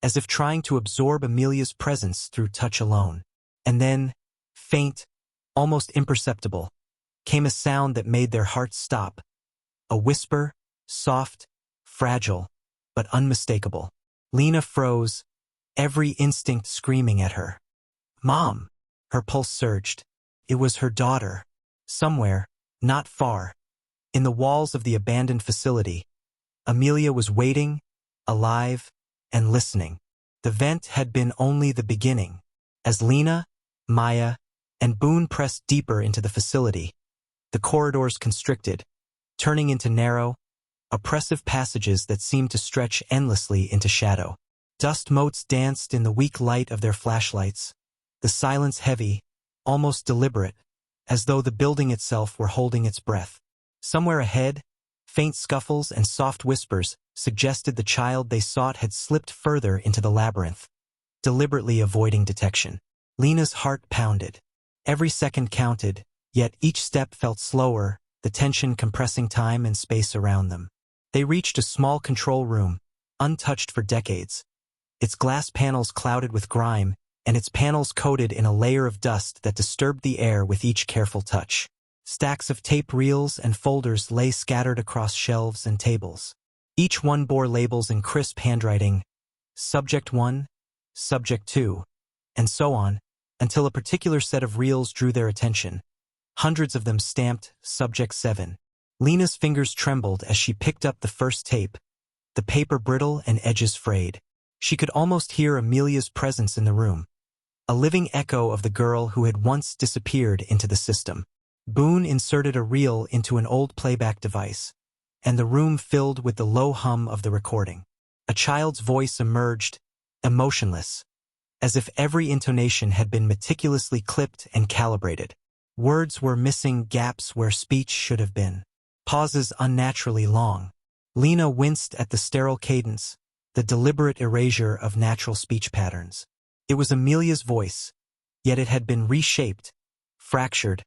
as if trying to absorb Amelia's presence through touch alone. And then, faint, almost imperceptible, came a sound that made their hearts stop. A whisper, soft, fragile, but unmistakable. Lena froze, every instinct screaming at her. "Mom!" Her pulse surged. It was her daughter. Somewhere, not far, in the walls of the abandoned facility, Amelia was waiting, alive, and listening. The vent had been only the beginning. As Lena, Maya, and Boone pressed deeper into the facility, the corridors constricted, turning into narrow, oppressive passages that seemed to stretch endlessly into shadow. Dust motes danced in the weak light of their flashlights, the silence heavy, almost deliberate, as though the building itself were holding its breath. Somewhere ahead, faint scuffles and soft whispers suggested the child they sought had slipped further into the labyrinth, deliberately avoiding detection. Lena's heart pounded. Every second counted, yet each step felt slower, the tension compressing time and space around them. They reached a small control room, untouched for decades, its glass panels clouded with grime, and its panels coated in a layer of dust that disturbed the air with each careful touch. Stacks of tape reels and folders lay scattered across shelves and tables. Each one bore labels in crisp handwriting, Subject 1, Subject 2, and so on, until a particular set of reels drew their attention. Hundreds of them stamped Subject 7. Lena's fingers trembled as she picked up the first tape, the paper brittle and edges frayed. She could almost hear Amelia's presence in the room, a living echo of the girl who had once disappeared into the system. Boone inserted a reel into an old playback device, and the room filled with the low hum of the recording. A child's voice emerged, emotionless, as if every intonation had been meticulously clipped and calibrated. Words were missing gaps where speech should have been. Pauses unnaturally long. Lena winced at the sterile cadence, the deliberate erasure of natural speech patterns. It was Amelia's voice, yet it had been reshaped, fractured,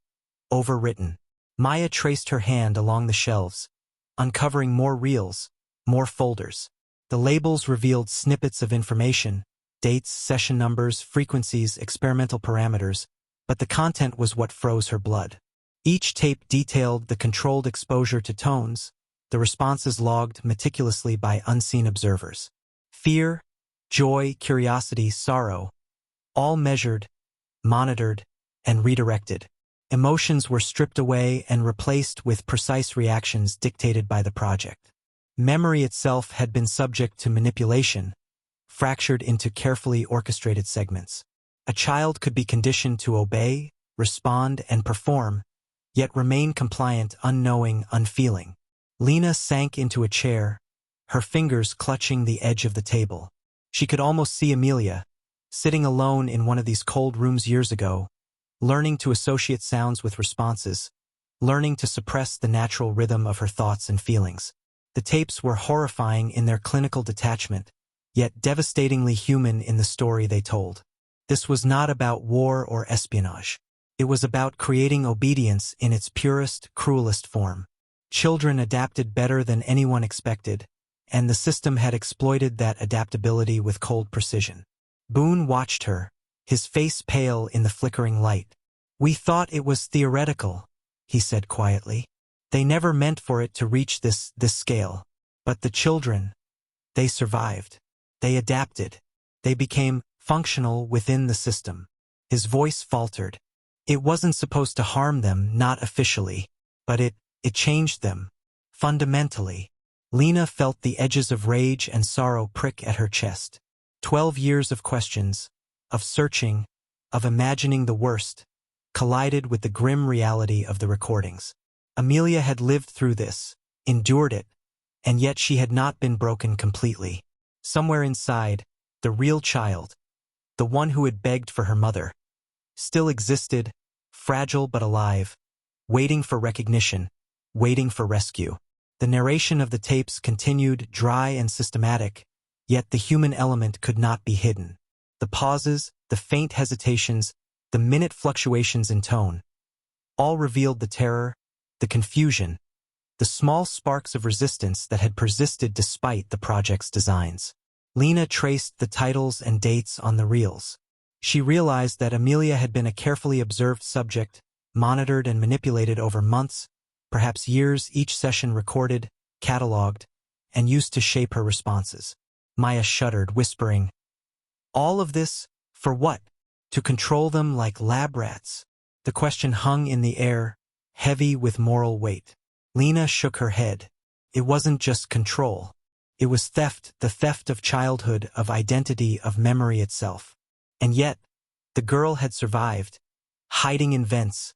overwritten. Maya traced her hand along the shelves, uncovering more reels, more folders. The labels revealed snippets of information, dates, session numbers, frequencies, experimental parameters, but the content was what froze her blood. Each tape detailed the controlled exposure to tones, the responses logged meticulously by unseen observers. Fear, joy, curiosity, sorrow, all measured, monitored, and redirected. Emotions were stripped away and replaced with precise reactions dictated by the project. Memory itself had been subject to manipulation, fractured into carefully orchestrated segments. A child could be conditioned to obey, respond, and perform, yet remain compliant, unknowing, unfeeling. Lena sank into a chair, her fingers clutching the edge of the table. She could almost see Amelia, sitting alone in one of these cold rooms years ago, learning to associate sounds with responses, learning to suppress the natural rhythm of her thoughts and feelings. The tapes were horrifying in their clinical detachment, yet devastatingly human in the story they told. This was not about war or espionage. It was about creating obedience in its purest, cruelest form. Children adapted better than anyone expected, and the system had exploited that adaptability with cold precision. Boone watched her, his face pale in the flickering light. "We thought it was theoretical," he said quietly. "They never meant for it to reach this scale. But the children, they survived. They adapted. They became functional within the system." His voice faltered. "It wasn't supposed to harm them, not officially. But it changed them. Fundamentally." Lena felt the edges of rage and sorrow prick at her chest. 12 years of questions, of searching, of imagining the worst, collided with the grim reality of the recordings. Amelia had lived through this, endured it, and yet she had not been broken completely. Somewhere inside, the real child, the one who had begged for her mother, still existed, fragile but alive, waiting for recognition, waiting for rescue. The narration of the tapes continued, dry and systematic, yet the human element could not be hidden. The pauses, the faint hesitations, the minute fluctuations in tone, all revealed the terror, the confusion, the small sparks of resistance that had persisted despite the project's designs. Lena traced the titles and dates on the reels. She realized that Amelia had been a carefully observed subject, monitored and manipulated over months, perhaps years, each session recorded, catalogued, and used to shape her responses. Maya shuddered, whispering, "All of this, for what? To control them like lab rats?" The question hung in the air, heavy with moral weight. Lena shook her head. It wasn't just control. It was theft, the theft of childhood, of identity, of memory itself. And yet, the girl had survived, hiding in vents,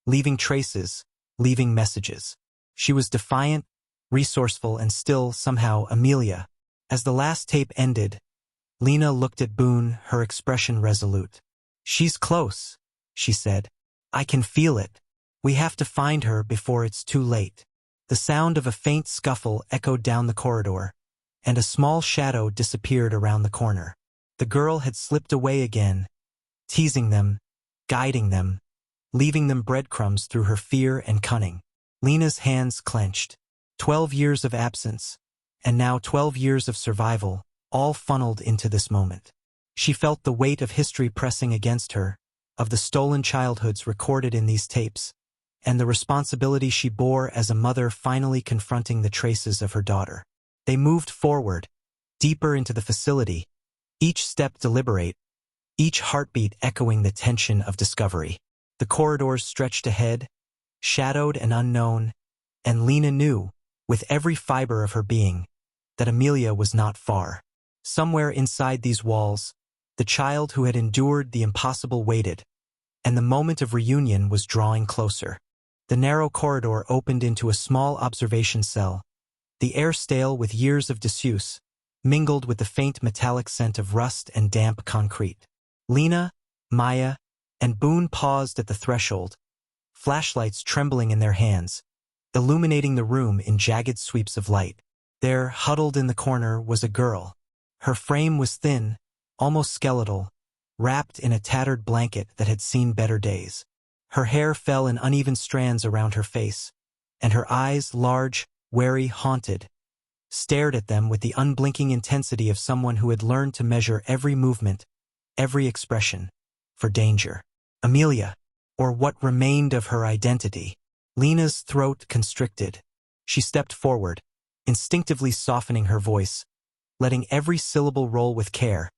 leaving traces, leaving messages. She was defiant, resourceful, and still, somehow, Amelia. As the last tape ended, Lena looked at Boone, her expression resolute. "She's close," she said. "I can feel it. We have to find her before it's too late." The sound of a faint scuffle echoed down the corridor, and a small shadow disappeared around the corner. The girl had slipped away again, teasing them, guiding them, leaving them breadcrumbs through her fear and cunning. Lena's hands clenched. 12 years of absence, and now 12 years of survival, all funneled into this moment. She felt the weight of history pressing against her, of the stolen childhoods recorded in these tapes, and the responsibility she bore as a mother finally confronting the traces of her daughter. They moved forward, deeper into the facility, each step deliberate, each heartbeat echoing the tension of discovery. The corridors stretched ahead, shadowed and unknown, and Lena knew, with every fiber of her being, that Amelia was not far. Somewhere inside these walls, the child who had endured the impossible waited, and the moment of reunion was drawing closer. The narrow corridor opened into a small observation cell, the air stale with years of disuse, mingled with the faint metallic scent of rust and damp concrete. Lena, Maya, and Boone paused at the threshold, flashlights trembling in their hands, illuminating the room in jagged sweeps of light. There, huddled in the corner, was a girl. Her frame was thin, almost skeletal, wrapped in a tattered blanket that had seen better days. Her hair fell in uneven strands around her face, and her eyes, large, wary, haunted, stared at them with the unblinking intensity of someone who had learned to measure every movement, every expression, for danger. Amelia, or what remained of her identity. Lena's throat constricted. She stepped forward, instinctively softening her voice, letting every syllable roll with care,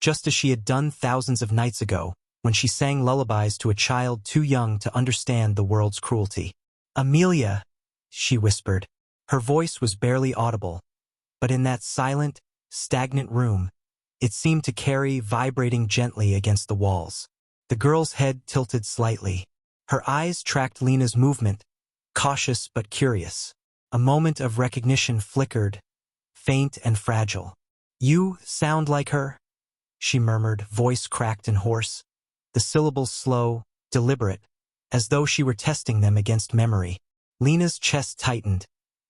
just as she had done thousands of nights ago when she sang lullabies to a child too young to understand the world's cruelty. "Amelia," she whispered. Her voice was barely audible, but in that silent, stagnant room, it seemed to carry, vibrating gently against the walls. The girl's head tilted slightly. Her eyes tracked Lena's movement, cautious but curious. A moment of recognition flickered, faint and fragile. "You sound like her," she murmured, voice cracked and hoarse, the syllables slow, deliberate, as though she were testing them against memory. Lena's chest tightened,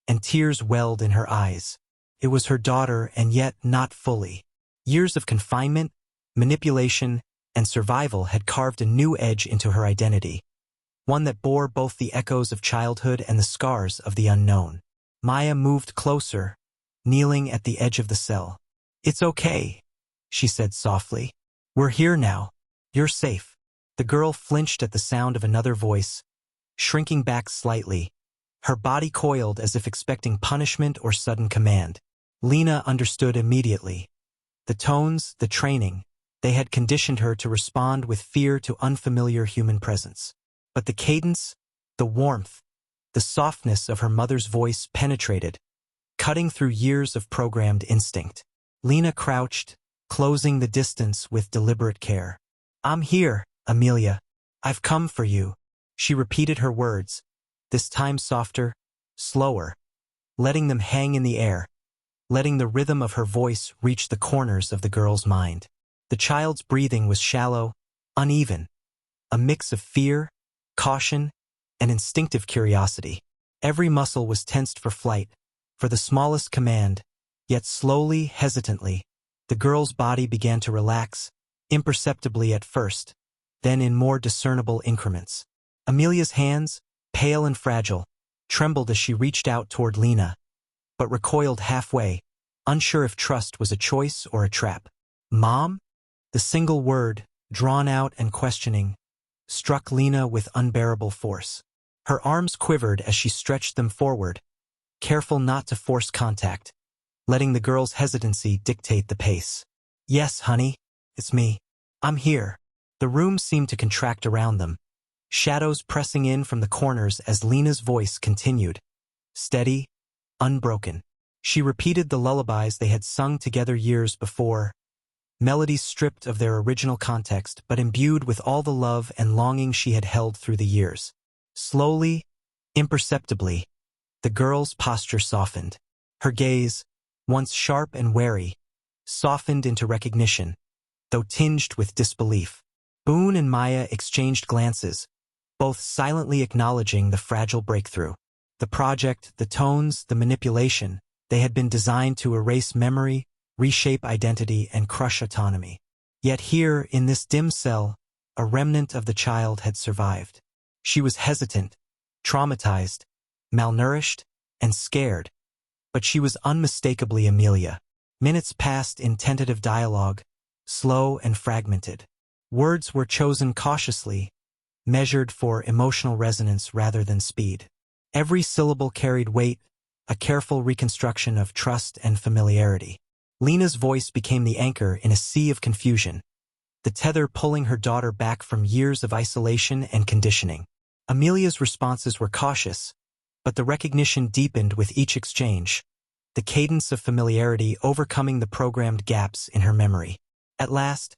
and tears welled in her eyes. It was her daughter, and yet not fully. Years of confinement, manipulation, and survival had carved a new edge into her identity, one that bore both the echoes of childhood and the scars of the unknown. Maya moved closer, kneeling at the edge of the cell. "It's okay," she said softly. "We're here now. You're safe." The girl flinched at the sound of another voice, shrinking back slightly, her body coiled as if expecting punishment or sudden command. Lena understood immediately. The tones, the training, they had conditioned her to respond with fear to unfamiliar human presence. But the cadence, the warmth, the softness of her mother's voice penetrated, cutting through years of programmed instinct. Lena crouched, closing the distance with deliberate care. "I'm here, Amelia. I've come for you." She repeated her words, this time softer, slower, letting them hang in the air, letting the rhythm of her voice reach the corners of the girl's mind. The child's breathing was shallow, uneven, a mix of fear, caution, and instinctive curiosity. Every muscle was tensed for flight, for the smallest command, yet slowly, hesitantly, the girl's body began to relax, imperceptibly at first, then in more discernible increments. Amelia's hands, pale and fragile, trembled as she reached out toward Lena, but recoiled halfway, unsure if trust was a choice or a trap. "Mom?" The single word, drawn out and questioning, struck Lena with unbearable force. Her arms quivered as she stretched them forward, careful not to force contact, letting the girl's hesitancy dictate the pace. "Yes, honey, it's me. I'm here." The room seemed to contract around them, shadows pressing in from the corners as Lena's voice continued, steady, unbroken. She repeated the lullabies they had sung together years before, melodies stripped of their original context but imbued with all the love and longing she had held through the years. Slowly, imperceptibly, the girl's posture softened. Her gaze, once sharp and wary, softened into recognition, though tinged with disbelief. Boone and Maya exchanged glances, both silently acknowledging the fragile breakthrough. The project, the tones, the manipulation, they had been designed to erase memory, reshape identity, and crush autonomy. Yet here, in this dim cell, a remnant of the child had survived. She was hesitant, traumatized, malnourished, and scared, but she was unmistakably Amelia. Minutes passed in tentative dialogue, slow and fragmented. Words were chosen cautiously, measured for emotional resonance rather than speed. Every syllable carried weight, a careful reconstruction of trust and familiarity. Lena's voice became the anchor in a sea of confusion, the tether pulling her daughter back from years of isolation and conditioning. Amelia's responses were cautious, but the recognition deepened with each exchange, the cadence of familiarity overcoming the programmed gaps in her memory. At last,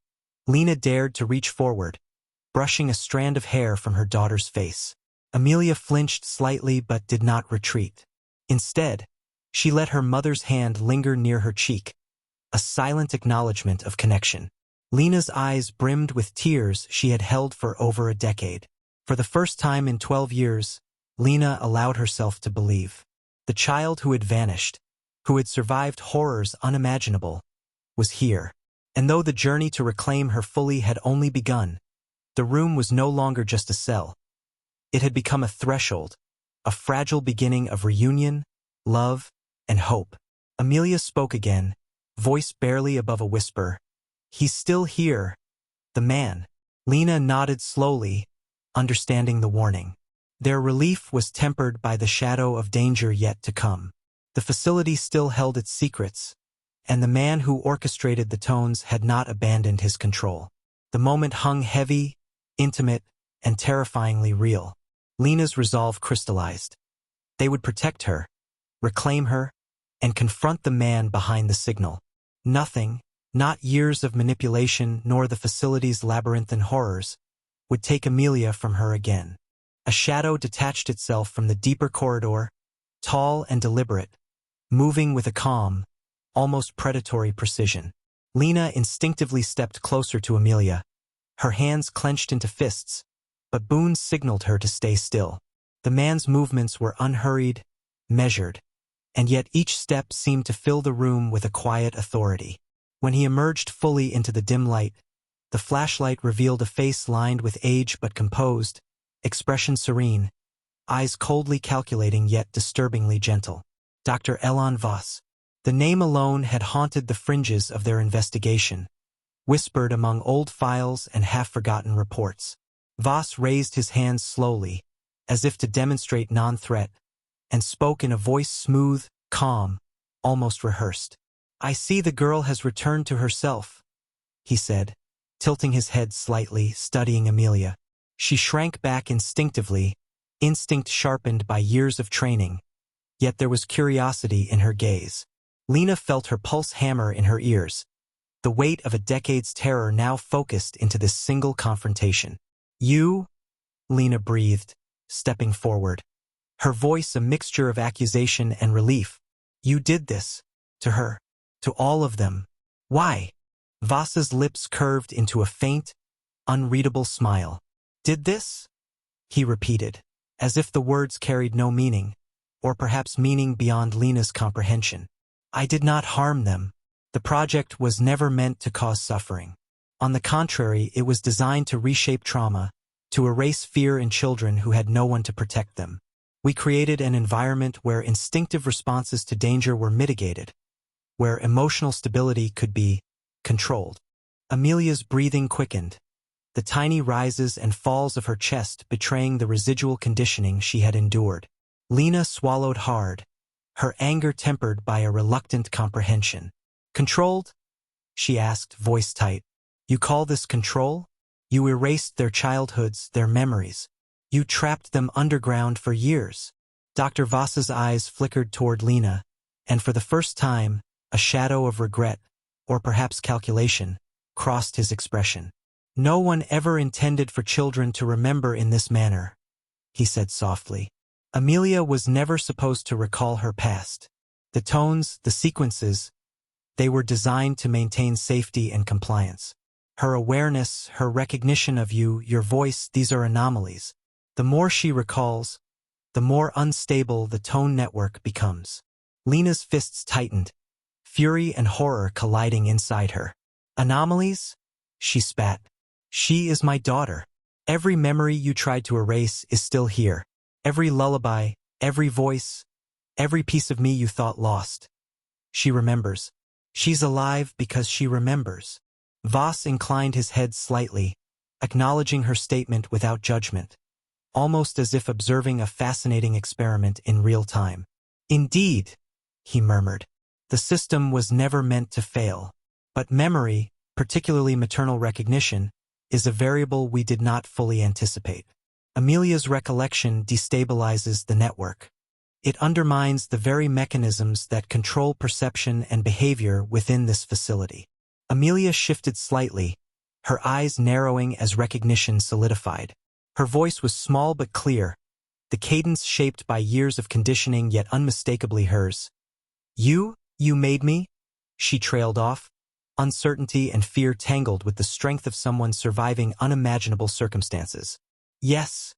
Lena dared to reach forward, brushing a strand of hair from her daughter's face. Amelia flinched slightly but did not retreat. Instead, she let her mother's hand linger near her cheek, a silent acknowledgement of connection. Lena's eyes brimmed with tears she had held for over a decade. For the first time in 12 years, Lena allowed herself to believe. The child who had vanished, who had survived horrors unimaginable, was here. And though the journey to reclaim her fully had only begun, the room was no longer just a cell. It had become a threshold, a fragile beginning of reunion, love, and hope. Amelia spoke again, voice barely above a whisper. "He's still here, the man." Lena nodded slowly, understanding the warning. Their relief was tempered by the shadow of danger yet to come. The facility still held its secrets, and the man who orchestrated the tones had not abandoned his control. The moment hung heavy, intimate, and terrifyingly real. Lena's resolve crystallized. They would protect her, reclaim her, and confront the man behind the signal. Nothing, not years of manipulation nor the facility's labyrinthine horrors, would take Amelia from her again. A shadow detached itself from the deeper corridor, tall and deliberate, moving with a calm, almost predatory precision. Lena instinctively stepped closer to Amelia, her hands clenched into fists, but Boone signaled her to stay still. The man's movements were unhurried, measured, and yet each step seemed to fill the room with a quiet authority. When he emerged fully into the dim light, the flashlight revealed a face lined with age but composed, expression serene, eyes coldly calculating yet disturbingly gentle. Dr. Elon Voss. The name alone had haunted the fringes of their investigation, whispered among old files and half-forgotten reports. Voss raised his hands slowly, as if to demonstrate non-threat, and spoke in a voice smooth, calm, almost rehearsed. "I see the girl has returned to herself," he said, tilting his head slightly, studying Amelia. She shrank back instinctively, instinct sharpened by years of training, yet there was curiosity in her gaze. Lena felt her pulse hammer in her ears, the weight of a decade's terror now focused into this single confrontation. "You?" Lena breathed, stepping forward, her voice a mixture of accusation and relief. "You did this. To her. To all of them. Why?" Voss's lips curved into a faint, unreadable smile. "Did this?" he repeated, as if the words carried no meaning, or perhaps meaning beyond Lena's comprehension. "I did not harm them. The project was never meant to cause suffering. On the contrary, it was designed to reshape trauma, to erase fear in children who had no one to protect them. We created an environment where instinctive responses to danger were mitigated, where emotional stability could be controlled." Amelia's breathing quickened, the tiny rises and falls of her chest betraying the residual conditioning she had endured. Lena swallowed hard, her anger tempered by a reluctant comprehension. "Controlled?" she asked, voice tight. "You call this control? You erased their childhoods, their memories. You trapped them underground for years." Dr. Voss's eyes flickered toward Lena, and for the first time, a shadow of regret, or perhaps calculation, crossed his expression. "No one ever intended for children to remember in this manner," he said softly. "Amelia was never supposed to recall her past. The tones, the sequences, they were designed to maintain safety and compliance. Her awareness, her recognition of you, your voice, these are anomalies. The more she recalls, the more unstable the tone network becomes." Lena's fists tightened, fury and horror colliding inside her. "Anomalies?" she spat. "She is my daughter. Every memory you tried to erase is still here. Every lullaby, every voice, every piece of me you thought lost. She remembers. She's alive because she remembers." Voss inclined his head slightly, acknowledging her statement without judgment, almost as if observing a fascinating experiment in real time. "Indeed," he murmured, "the system was never meant to fail. But memory, particularly maternal recognition, is a variable we did not fully anticipate. Amelia's recollection destabilizes the network. It undermines the very mechanisms that control perception and behavior within this facility." Amelia shifted slightly, her eyes narrowing as recognition solidified. Her voice was small but clear, the cadence shaped by years of conditioning yet unmistakably hers. You made me?" she trailed off, uncertainty and fear tangled with the strength of someone surviving unimaginable circumstances. "Yes,"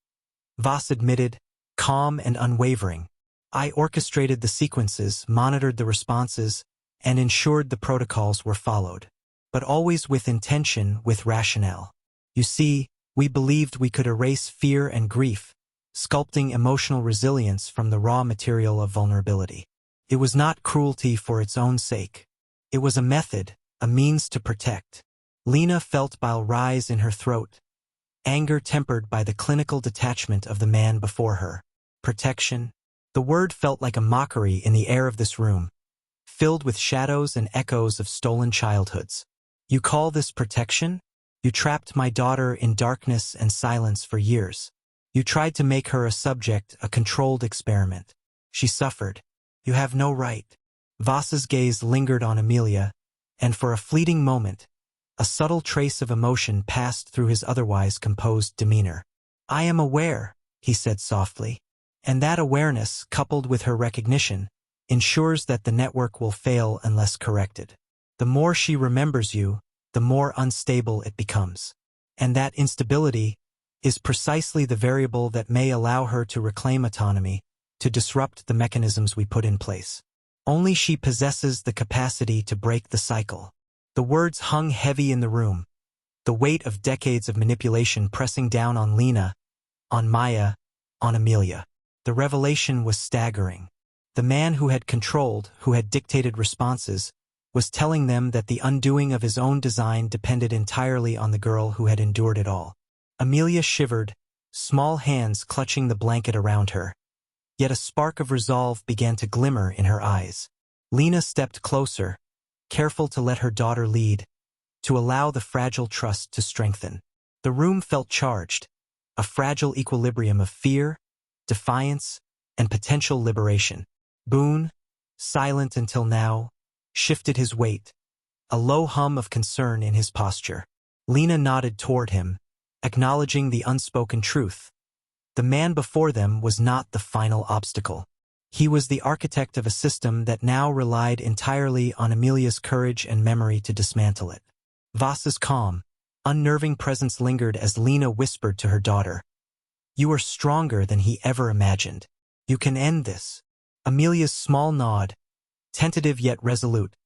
Voss admitted, calm and unwavering. "I orchestrated the sequences, monitored the responses, and ensured the protocols were followed. But always with intention, with rationale. You see, we believed we could erase fear and grief, sculpting emotional resilience from the raw material of vulnerability. It was not cruelty for its own sake. It was a method, a means to protect." Lena felt bile rise in her throat, anger tempered by the clinical detachment of the man before her. Protection? The word felt like a mockery in the air of this room, filled with shadows and echoes of stolen childhoods. "You call this protection? You trapped my daughter in darkness and silence for years. You tried to make her a subject, a controlled experiment. She suffered. You have no right." Voss's gaze lingered on Amelia, and for a fleeting moment, a subtle trace of emotion passed through his otherwise composed demeanor. "I am aware," he said softly, "and that awareness, coupled with her recognition, ensures that the network will fail unless corrected. The more she remembers you, the more unstable it becomes. And that instability is precisely the variable that may allow her to reclaim autonomy, to disrupt the mechanisms we put in place. Only she possesses the capacity to break the cycle." The words hung heavy in the room, the weight of decades of manipulation pressing down on Lena, on Maya, on Amelia. The revelation was staggering. The man who had controlled, who had dictated responses, was telling them that the undoing of his own design depended entirely on the girl who had endured it all. Amelia shivered, small hands clutching the blanket around her. Yet a spark of resolve began to glimmer in her eyes. Lena stepped closer, careful to let her daughter lead, to allow the fragile trust to strengthen. The room felt charged, a fragile equilibrium of fear, defiance, and potential liberation. Boone, silent until now, shifted his weight, a low hum of concern in his posture. Lena nodded toward him, acknowledging the unspoken truth. The man before them was not the final obstacle. He was the architect of a system that now relied entirely on Amelia's courage and memory to dismantle it. Voss's calm, unnerving presence lingered as Lena whispered to her daughter. "You are stronger than he ever imagined. You can end this." Amelia's small nod, tentative yet resolute,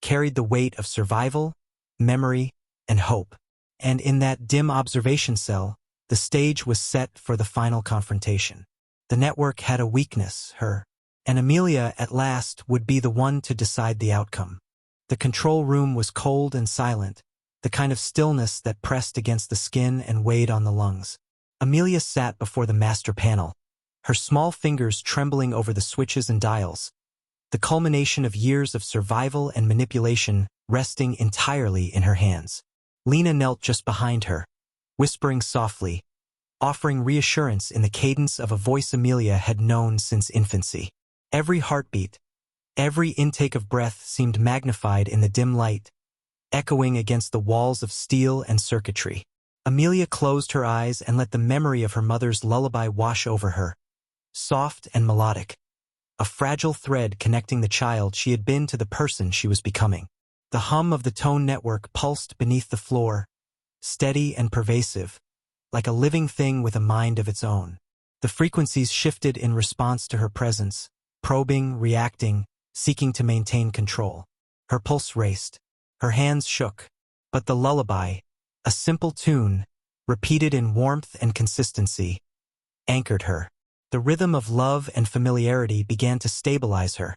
carried the weight of survival, memory, and hope. And in that dim observation cell, the stage was set for the final confrontation. The network had a weakness, her, and Amelia at last would be the one to decide the outcome. The control room was cold and silent, the kind of stillness that pressed against the skin and weighed on the lungs. Amelia sat before the master panel, her small fingers trembling over the switches and dials, the culmination of years of survival and manipulation resting entirely in her hands. Lena knelt just behind her, whispering softly, offering reassurance in the cadence of a voice Amelia had known since infancy. Every heartbeat, every intake of breath seemed magnified in the dim light, echoing against the walls of steel and circuitry. Amelia closed her eyes and let the memory of her mother's lullaby wash over her, soft and melodic, a fragile thread connecting the child she had been to the person she was becoming. The hum of the tone network pulsed beneath the floor, steady and pervasive, like a living thing with a mind of its own. The frequencies shifted in response to her presence, probing, reacting, seeking to maintain control. Her pulse raced, her hands shook, but the lullaby, a simple tune, repeated in warmth and consistency, anchored her. The rhythm of love and familiarity began to stabilize her,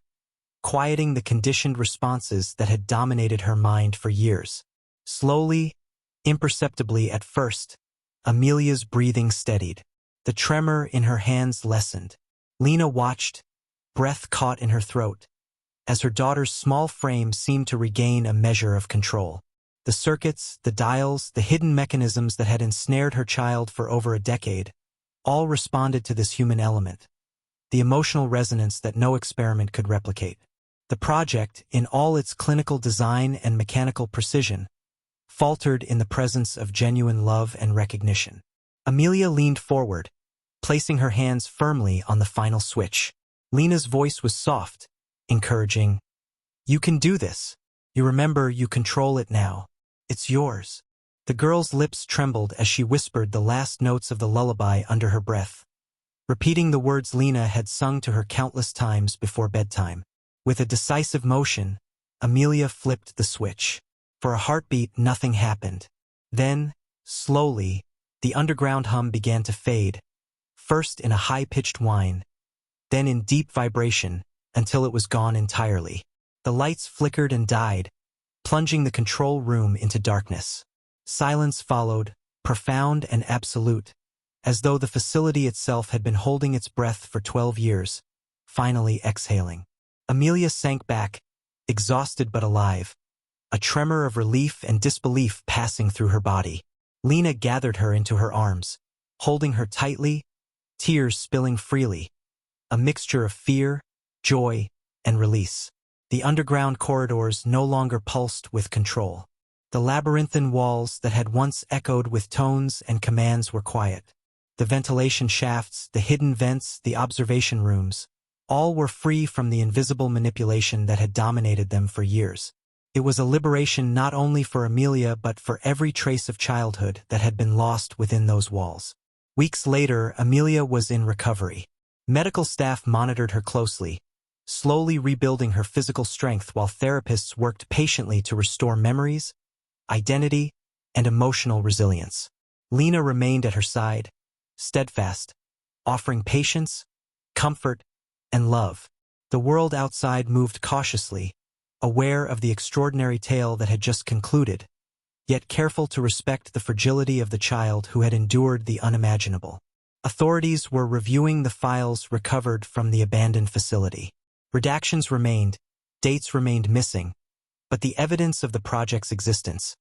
quieting the conditioned responses that had dominated her mind for years. Slowly, imperceptibly at first, Amelia's breathing steadied. The tremor in her hands lessened. Lena watched, breath caught in her throat, as her daughter's small frame seemed to regain a measure of control. The circuits, the dials, the hidden mechanisms that had ensnared her child for over a decade, all responded to this human element, the emotional resonance that no experiment could replicate. The project, in all its clinical design and mechanical precision, faltered in the presence of genuine love and recognition. Amelia leaned forward, placing her hands firmly on the final switch. Lena's voice was soft, encouraging. "You can do this. You remember you control it now. It's yours." The girl's lips trembled as she whispered the last notes of the lullaby under her breath, repeating the words Lena had sung to her countless times before bedtime. With a decisive motion, Amelia flipped the switch. For a heartbeat, nothing happened. Then, slowly, the underground hum began to fade, first in a high-pitched whine, then in deep vibration, until it was gone entirely. The lights flickered and died, plunging the control room into darkness. Silence followed, profound and absolute, as though the facility itself had been holding its breath for 12 years, finally exhaling. Amelia sank back, exhausted but alive, a tremor of relief and disbelief passing through her body. Lena gathered her into her arms, holding her tightly, tears spilling freely, a mixture of fear, joy, and release. The underground corridors no longer pulsed with control. The labyrinthine walls that had once echoed with tones and commands were quiet. The ventilation shafts, the hidden vents, the observation rooms, all were free from the invisible manipulation that had dominated them for years. It was a liberation not only for Amelia but for every trace of childhood that had been lost within those walls. Weeks later, Amelia was in recovery. Medical staff monitored her closely, slowly rebuilding her physical strength while therapists worked patiently to restore memories, identity, and emotional resilience. Lena remained at her side, steadfast, offering patience, comfort, and love. The world outside moved cautiously, aware of the extraordinary tale that had just concluded, yet careful to respect the fragility of the child who had endured the unimaginable. Authorities were reviewing the files recovered from the abandoned facility. Redactions remained, dates remained missing, but the evidence of the project's existence,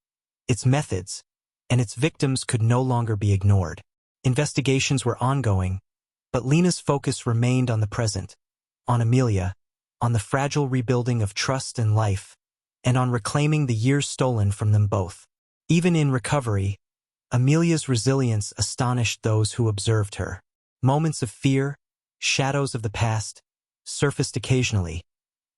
its methods, and its victims could no longer be ignored. Investigations were ongoing, but Lena's focus remained on the present, on Amelia, on the fragile rebuilding of trust and life, and on reclaiming the years stolen from them both. Even in recovery, Amelia's resilience astonished those who observed her. Moments of fear, shadows of the past, surfaced occasionally,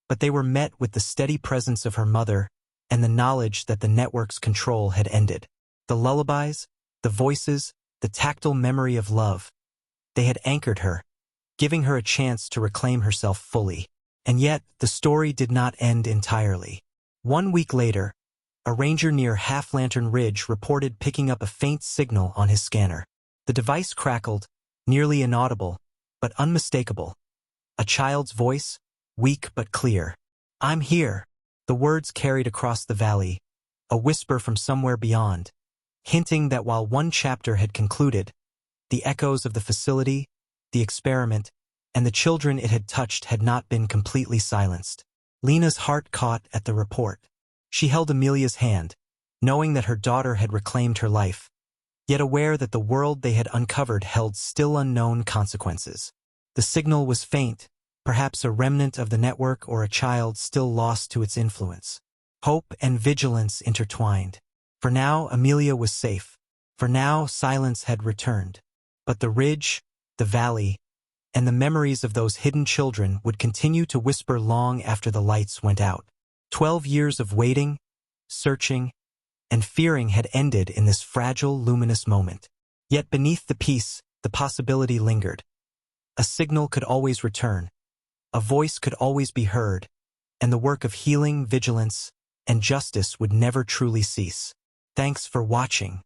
but they were met with the steady presence of her mother and the knowledge that the network's control had ended. The lullabies, the voices, the tactile memory of love, they had anchored her, giving her a chance to reclaim herself fully. And yet, the story did not end entirely. 1 week later, a ranger near Half-Lantern Ridge reported picking up a faint signal on his scanner. The device crackled, nearly inaudible, but unmistakable. A child's voice, weak but clear. "I'm here." The words carried across the valley, a whisper from somewhere beyond, hinting that while one chapter had concluded, the echoes of the facility, the experiment, and the children it had touched had not been completely silenced. Lena's heart caught at the report. She held Amelia's hand, knowing that her daughter had reclaimed her life, yet aware that the world they had uncovered held still unknown consequences. The signal was faint, perhaps a remnant of the network or a child still lost to its influence. Hope and vigilance intertwined. For now, Amelia was safe. For now, silence had returned. But the ridge, the valley, and the memories of those hidden children would continue to whisper long after the lights went out. 12 years of waiting, searching, and fearing had ended in this fragile, luminous moment. Yet beneath the peace, the possibility lingered. A signal could always return. A voice could always be heard, and the work of healing, vigilance, and justice would never truly cease. Thanks for watching.